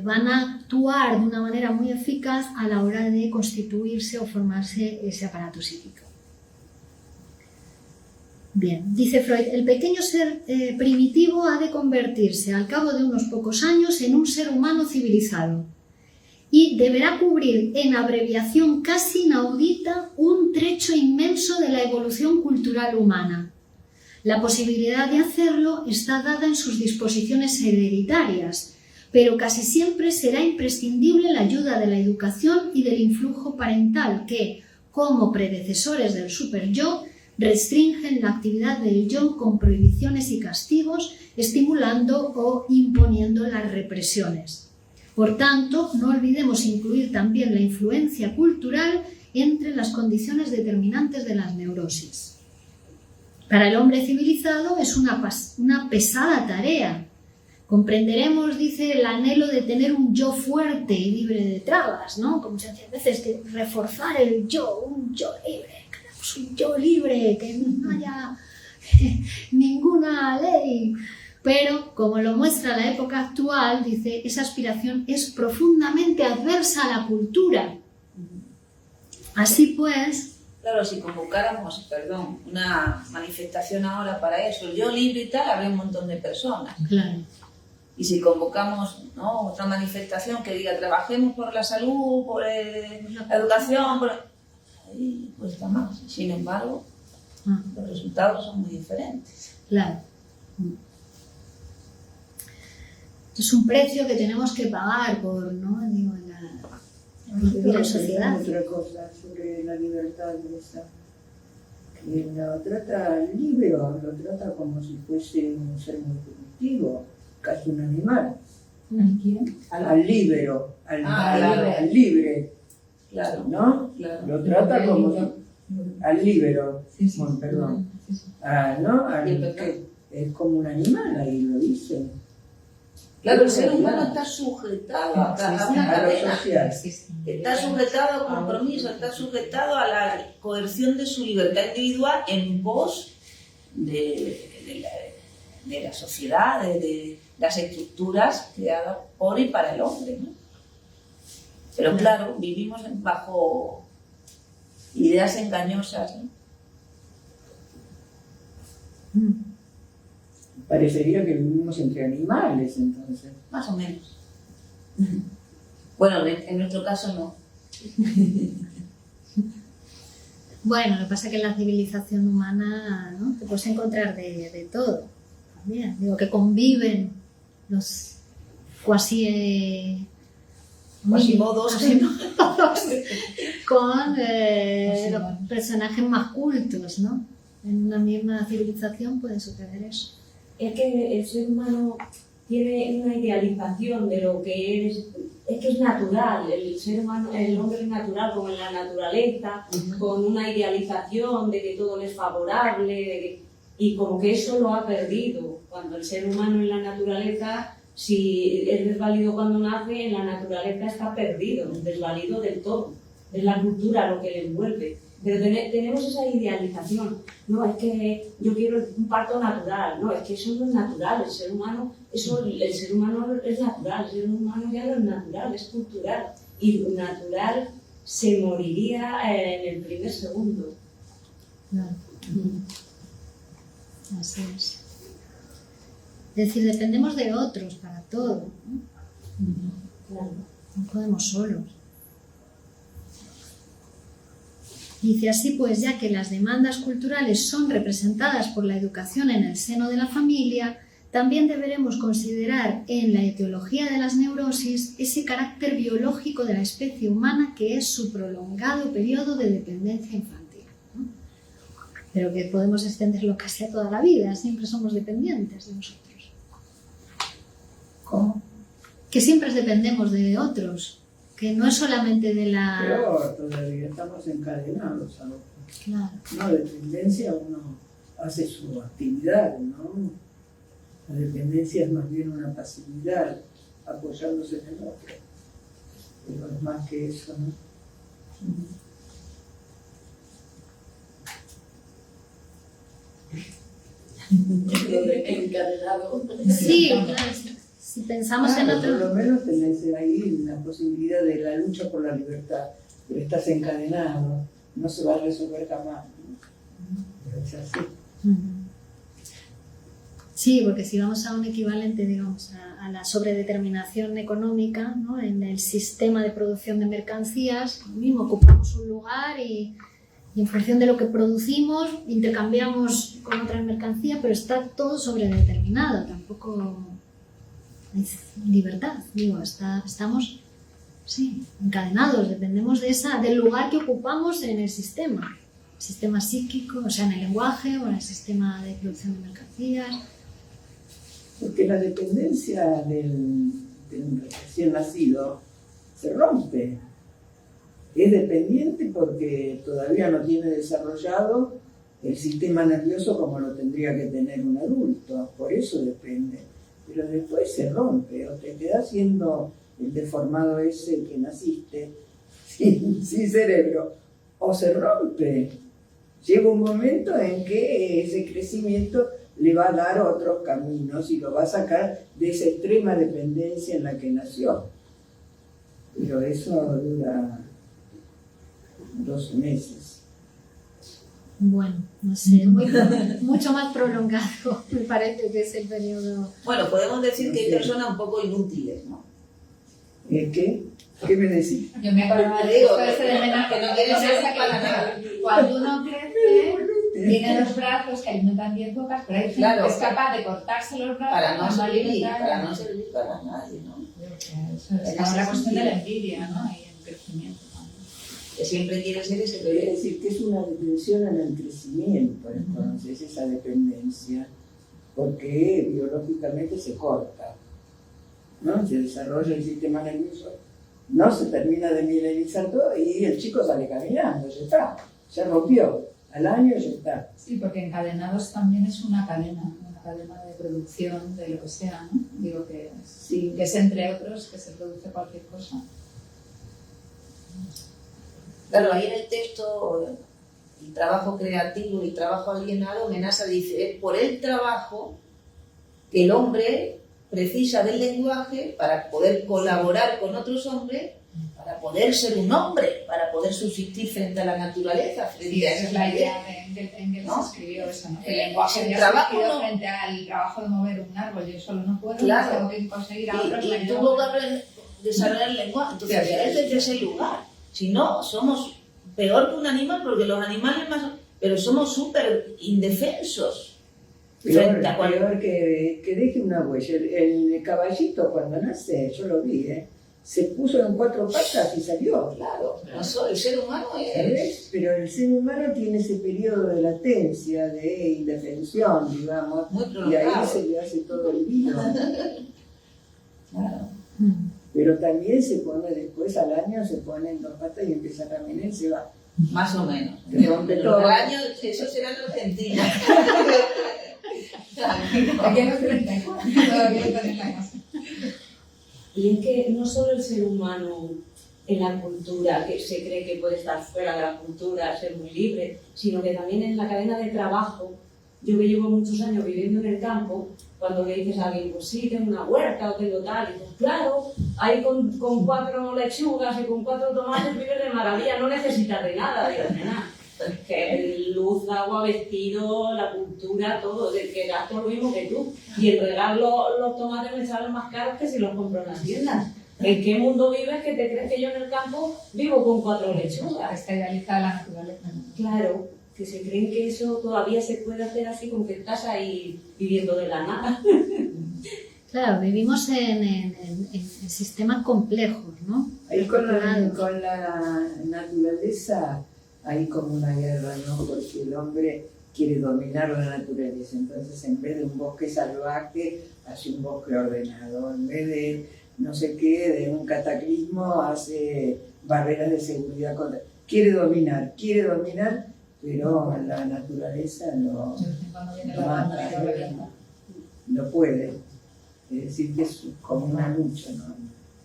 van a actuar de una manera muy eficaz a la hora de constituirse o formarse ese aparato psíquico. Bien, dice Freud, el pequeño ser primitivo ha de convertirse al cabo de unos pocos años en un ser humano civilizado. y deberá cubrir en abreviación casi inaudita un trecho inmenso de la evolución cultural humana. La posibilidad de hacerlo está dada en sus disposiciones hereditarias, pero casi siempre será imprescindible la ayuda de la educación y del influjo parental que, como predecesores del superyo, restringen la actividad del yo con prohibiciones y castigos, estimulando o imponiendo las represiones. Por tanto, no olvidemos incluir también la influencia cultural entre las condiciones determinantes de las neurosis. Para el hombre civilizado es una pesada tarea. Comprenderemos, dice, el anhelo de tener un yo fuerte y libre de trabas, ¿no? Como se hace a veces, que reforzar el yo, un yo libre, queremos un yo libre, que no haya ninguna ley. Pero, como lo muestra la época actual, dice, esa aspiración es profundamente adversa a la cultura. Así pues... Claro, si convocáramos, una manifestación ahora para eso, el yo libre y tal, habría un montón de personas. Claro. Y si convocamos, ¿no?, otra manifestación que diga trabajemos por la salud, por la educación, ahí cuesta más. Sin embargo, los resultados son muy diferentes. Claro. Es un precio que tenemos que pagar por, ¿no?, digo, vivir en sociedad. Otra cosa sobre la libertad de esa, que lo trata libre o lo trata como si fuese un ser muy primitivo, casi un animal. ¿A quién? Al líbero, al libre, Claro. ¿no? Claro. Lo trata como al líbero, Sí, sí. bueno, perdón. Sí, sí. ¿No? Y el pecado. Es como un animal, ahí lo dice. Claro, el ser humano está sujetado a una A lo cadena. social. Está sujetado a compromiso, está sujetado a la coerción de su libertad individual en pos de la sociedad, de las estructuras creadas por y para el hombre, ¿no? Pero claro, vivimos bajo ideas engañosas, ¿no? Parecería que vivimos entre animales, entonces. Más o menos. Bueno, en nuestro caso no. Bueno, lo que pasa es que en la civilización humana, ¿no?, te puedes encontrar de todo. También. Digo, que conviven los Quasimodos. con los personajes más cultos, ¿no? En una misma civilización puede suceder eso. Es que el ser humano tiene una idealización de lo que es que es natural, el ser humano, el hombre es natural como en la naturaleza, con una idealización de que todo le es favorable, y como que eso lo ha perdido, cuando el ser humano en la naturaleza, si es desvalido cuando nace, en la naturaleza está perdido, desvalido del todo, es la cultura lo que le envuelve. Pero tenemos esa idealización, no, es que yo quiero un parto natural, no, es que eso no es natural, el ser humano es natural, el ser humano ya no es natural, es cultural, y lo natural se moriría en el primer segundo. Claro. Así es. Es decir, dependemos de otros para todo, ¿no? Claro. No podemos solos. Dice así, pues, ya que las demandas culturales son representadas por la educación en el seno de la familia, también deberemos considerar en la etiología de las neurosis ese carácter biológico de la especie humana que es su prolongado periodo de dependencia infantil, ¿no? Pero que podemos extenderlo casi a toda la vida, siempre somos dependientes de nosotros. ¿Cómo? Que siempre dependemos de otros. Que no es solamente de la... Pero todavía estamos encadenados a lo que... Claro. No, dependencia uno hace su actividad, ¿no? La dependencia es más bien una pasividad, apoyándose en el otro. Pero es más que eso, ¿no? Encadenado. Sí, claro. Si pensamos en otro... Por lo menos tenés ahí la posibilidad de la lucha por la libertad, pero estás encadenado, no se va a resolver jamás, ¿no? Pero es así. Sí, porque si vamos a un equivalente, digamos, a la sobredeterminación económica, ¿no? En el sistema de producción de mercancías, lo mismo, ocupamos un lugar y en función de lo que producimos intercambiamos con otra mercancía, pero está todo sobredeterminado, tampoco hay libertad, digo, estamos encadenados, dependemos del lugar que ocupamos en el sistema psíquico, o sea, en el lenguaje o en el sistema de producción de mercancías. Porque la dependencia del recién nacido se rompe. Es dependiente porque todavía no tiene desarrollado el sistema nervioso como lo tendría que tener un adulto, por eso depende. Pero después se rompe, o te quedas siendo el deformado ese que naciste sin cerebro, o se rompe. Llega un momento en que ese crecimiento le va a dar otros caminos y lo va a sacar de esa extrema dependencia en la que nació. Pero eso dura 12 meses. Bueno, no sé, mucho más prolongado, me parece que es el periodo. Bueno, podemos decir que hay personas un poco inútiles, ¿no? ¿Qué? ¿Qué me decís? Yo me acordaba de Digo, esto de Mena, que no quiere ser para nada. Cuando uno crece, tiene los brazos que alimentan 10 bocas, pero hay gente Claro, que es capaz de cortarse los brazos para no alimentar. servir para nadie, ¿no? Eso es como la cuestión de la envidia, ¿no? Y el crecimiento también. Que siempre quiere ser ese Es bebé. decir, que es una detención en el crecimiento, entonces, esa dependencia, porque biológicamente se corta, ¿no? Se desarrolla el sistema nervioso, no se termina de mineralizar todo y el chico sale caminando, ya está, ya rompió, al año ya está. Sí, porque encadenados también es una cadena de producción de lo que sea, ¿no? Digo que es entre otros que se produce cualquier cosa. Claro, ahí en el texto, el trabajo creativo y el trabajo alienado, Menasa dice, es por el trabajo que el hombre precisa del lenguaje para poder colaborar con otros hombres, para poder ser un hombre, para poder subsistir frente a la naturaleza, frente a esa es la idea de Engels, ¿no? Escribió eso, ¿no? Que el lenguaje el ya trabajo se no... frente al trabajo de mover un árbol, yo solo no puedo, Claro. tengo que conseguir a otros. Y tuvo que desarrollar el lenguaje, entonces desde ese lugar. Si no, somos peor que un animal, porque los animales más... Pero somos súper indefensos. Peor que deje una huella. El caballito cuando nace, yo lo vi, se puso en 4 patas y salió. Claro, el ser humano es... ¿Sabes? Pero el ser humano tiene ese periodo de latencia, de indefensión, digamos, muy y ahí se le hace todo el vino. Claro. Pero también se pone después, al año, se pone en 2 patas y empieza a caminar y se va. Más o menos. Pero al año, eso será en Argentina. Aquí en los 34, todavía no tenés la casa. Y es que no solo el ser humano en la cultura, que se cree que puede estar fuera de la cultura, ser muy libre, sino que también en la cadena de trabajo. Yo que llevo muchos años viviendo en el campo, cuando le dices a alguien, pues sí, tengo una huerta o tengo tal, y dices, claro, ahí con 4 lechugas y con 4 tomates vives de maravilla, no necesitas de nada, digo, de nada. Que luz, agua, vestido, la cultura, todo, que gasto lo mismo que tú. Y el regar los tomates me salen más caros que si los compro en las tiendas. ¿En qué mundo vives que te crees que yo en el campo vivo con 4 lechugas? Está idealizada la naturaleza. Claro, que se creen que eso todavía se puede hacer así, con que estás ahí viviendo de la nada. Claro, vivimos en sistemas complejos, ¿no? Ahí con la naturaleza hay como una guerra, ¿no? Porque el hombre quiere dominar la naturaleza, entonces en vez de un bosque salvaje, hace un bosque ordenado, en vez de no sé qué, de un cataclismo, hace barreras de seguridad contra... Quiere dominar, pero la naturaleza no puede. Es decir, que es como una lucha, ¿no?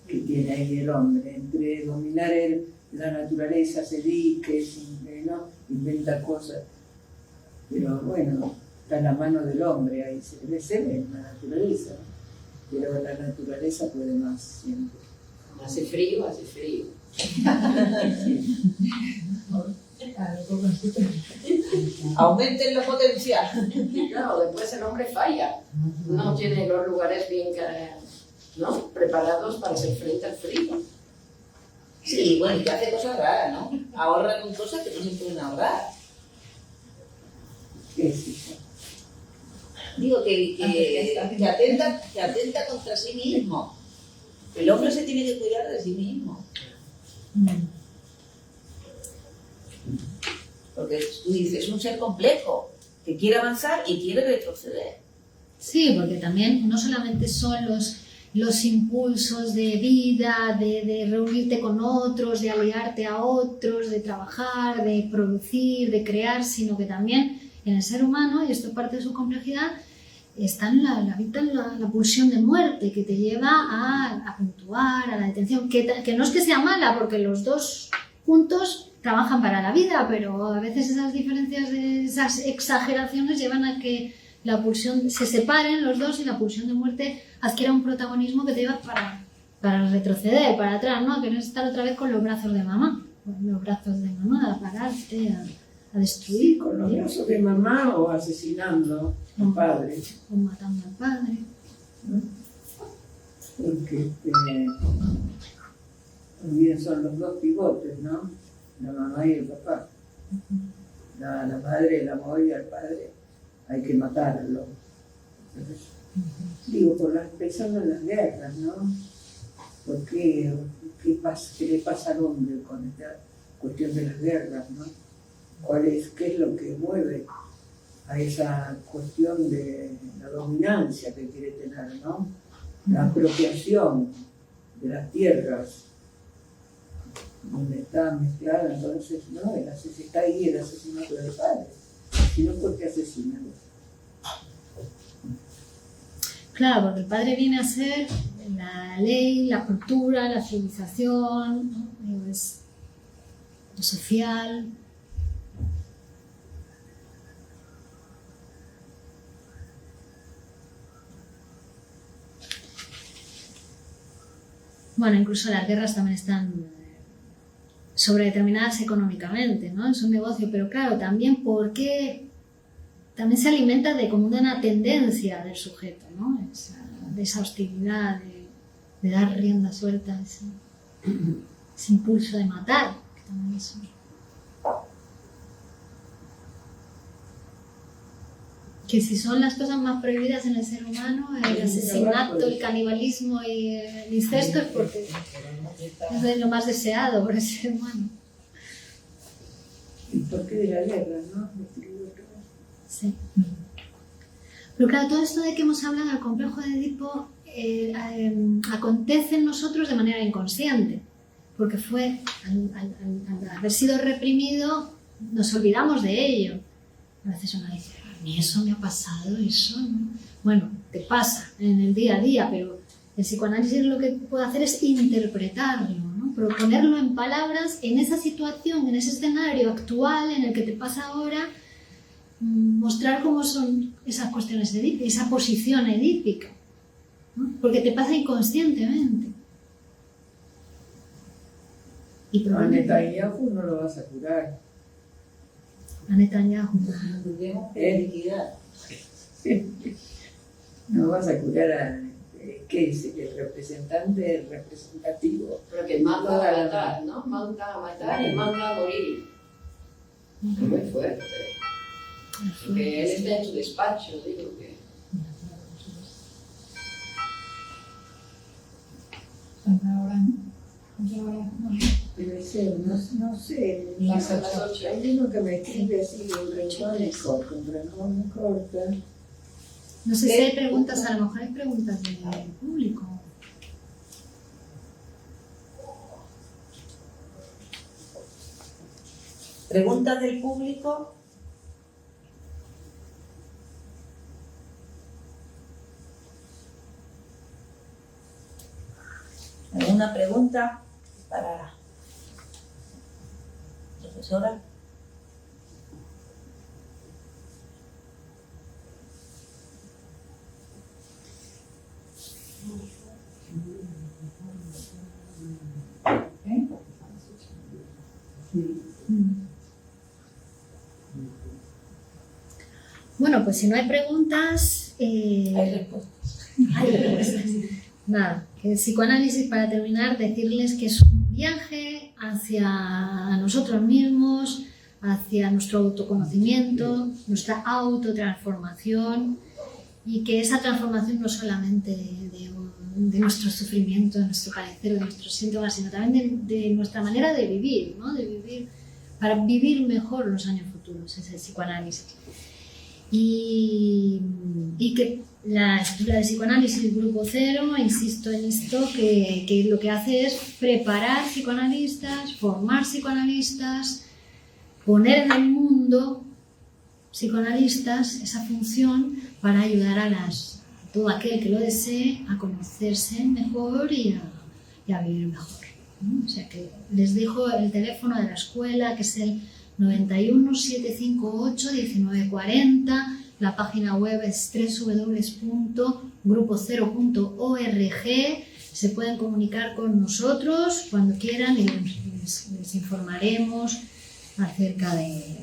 Que tiene ahí el hombre entre dominar la naturaleza, hace diques, ¿no? Inventa cosas. Pero bueno, está en la mano del hombre, ahí se ve en la naturaleza, ¿no? Pero la naturaleza puede más siempre. Hace frío, hace frío. Claro, poco Aumenten la potencia. Y claro, después el hombre falla. No tiene los lugares bien ¿no? preparados para hacer frente al frío. Sí, bueno, y que hace cosas raras, ¿no? Ahorra con cosas que no se pueden ahorrar. ¿Qué es eso? Digo que atenta contra sí mismo. El hombre se tiene que cuidar de sí mismo. Porque tú dices, es un ser complejo, que quiere avanzar y quiere retroceder. Sí, porque también no solamente son los impulsos de vida, de reunirte con otros, de aliarte a otros, de trabajar, de producir, de crear, sino que también en el ser humano, y esto es parte de su complejidad, está la pulsión de muerte que te lleva a puntuar, a la detención, que no es que sea mala, porque los dos juntos trabajan para la vida, pero a veces esas diferencias, esas exageraciones llevan a que la pulsión se separen los dos y la pulsión de muerte adquiera un protagonismo que te lleva para retroceder, para atrás, ¿no? A querer estar otra vez con los brazos de mamá, a pararte, a destruir. Con los brazos de mamá o asesinando al padre. O matando al padre. Porque también son los dos pivotes, ¿no? La mamá y el papá. La madre, el amor y al padre hay que matarlo. Entonces, digo, pensando en las guerras, ¿no? ¿Por qué le pasa al hombre con esta cuestión de las guerras, ¿no? ¿Qué es lo que mueve a esa cuestión de la dominancia que quiere tener, ¿no? La apropiación de las tierras, donde está mezclada, entonces, ¿no? Está ahí el asesinato del padre. Si no, ¿por qué asesinarlo? Claro, porque el padre viene a ser la ley, la cultura, la civilización, ¿no? Es lo social. Bueno, incluso las guerras también están sobredeterminadas económicamente, ¿no? Es un negocio, pero claro, también porque también se alimenta de como una tendencia del sujeto, ¿no? De esa hostilidad, de dar rienda suelta, ese impulso de matar, que también es que si son las cosas más prohibidas en el ser humano, el asesinato, el canibalismo y el incesto, es porque es de lo más deseado por el ser humano. ¿Y por qué de la guerra, no? Sí. Pero claro, todo esto de que hemos hablado del complejo de Edipo acontece en nosotros de manera inconsciente, porque fue, al haber sido reprimido, nos olvidamos de ello. A veces uno dice, a mí eso me ha pasado, eso, ¿no? Bueno, te pasa en el día a día, pero el psicoanálisis lo que puede hacer es interpretarlo, ¿no? Proponerlo en palabras, en esa situación, en ese escenario actual en el que te pasa ahora, mostrar cómo son esas cuestiones edípicas, esa posición edípica, ¿no? Porque te pasa inconscientemente. Y a Netanyahu no lo vas a curar. A Netanyahu. No vas a curar a... ¿Qué es? El representante representativo. Pero que manda a matar, ¿no? Manda a matar y manda a morir. Muy fuerte. Porque él está en su despacho, digo que... No sé, Las 8. hay uno que me escribe así, un renglón corta. No sé si hay preguntas, a lo mejor hay preguntas del público. ¿Preguntas del público? ¿Alguna pregunta para la profesora? Bueno, pues si no hay preguntas... Hay respuestas. Hay respuestas. Nada, que el psicoanálisis, para terminar, decirles que es un viaje hacia nosotros mismos, hacia nuestro autoconocimiento, nuestra autotransformación, y que esa transformación no solamente de nuestro sufrimiento, de nuestro padecer, de nuestros síntomas, sino también de nuestra manera de vivir, ¿no? De vivir, para vivir mejor los años futuros, es el psicoanálisis. Y que la estructura del psicoanálisis Grupo Cero, insisto en esto, que lo que hace es preparar psicoanalistas, formar psicoanalistas, poner en el mundo psicoanalistas esa función para ayudar a todo aquel que lo desee a conocerse mejor y a vivir mejor, ¿no? O sea que les dejo el teléfono de la escuela, que es el 91 758 1940. La página web es www.grupocero.org. Se pueden comunicar con nosotros cuando quieran y les informaremos acerca de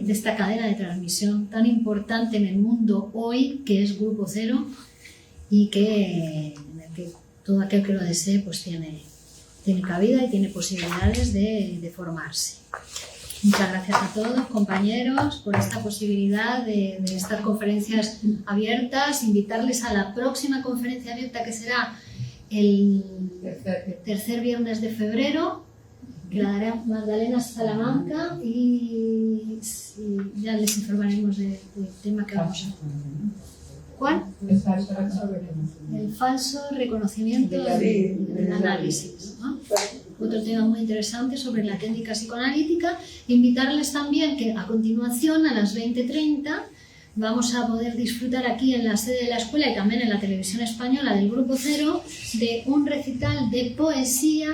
esta cadena de transmisión tan importante en el mundo hoy, que es Grupo Cero, y en el que todo aquel que lo desee pues tiene cabida y tiene posibilidades de formarse. Muchas gracias a todos, compañeros, por esta posibilidad de estas conferencias abiertas. Invitarles a la próxima conferencia abierta, que será el tercer viernes de febrero, que la dará Magdalena Salamanca, y ya les informaremos del tema que vamos a... ¿Cuál? El falso reconocimiento del análisis, ¿no? Otro tema muy interesante sobre la técnica psicoanalítica. Invitarles también que a continuación, a las 20:30, vamos a poder disfrutar aquí en la sede de la escuela y también en la televisión española del Grupo Cero de un recital de poesía,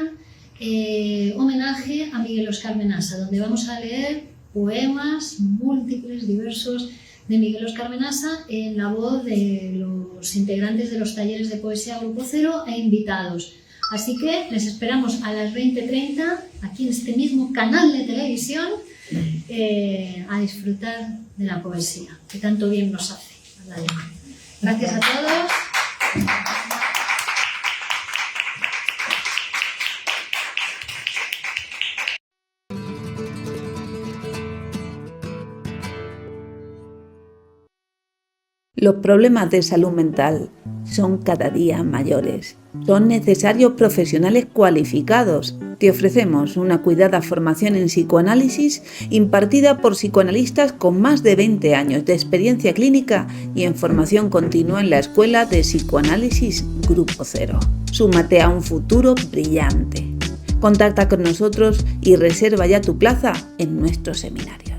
homenaje a Miguel Óscar Menasa, donde vamos a leer poemas múltiples, diversos, de Miguel Óscar Menasa en la voz de los integrantes de los talleres de poesía Grupo Cero e invitados. Así que les esperamos a las 20:30 aquí en este mismo canal de televisión a disfrutar de la poesía, que tanto bien nos hace. Gracias a todos. Los problemas de salud mental son cada día mayores. Son necesarios profesionales cualificados. Te ofrecemos una cuidada formación en psicoanálisis impartida por psicoanalistas con más de 20 años de experiencia clínica y en formación continua en la Escuela de Psicoanálisis Grupo Cero. Súmate a un futuro brillante. Contacta con nosotros y reserva ya tu plaza en nuestro seminario.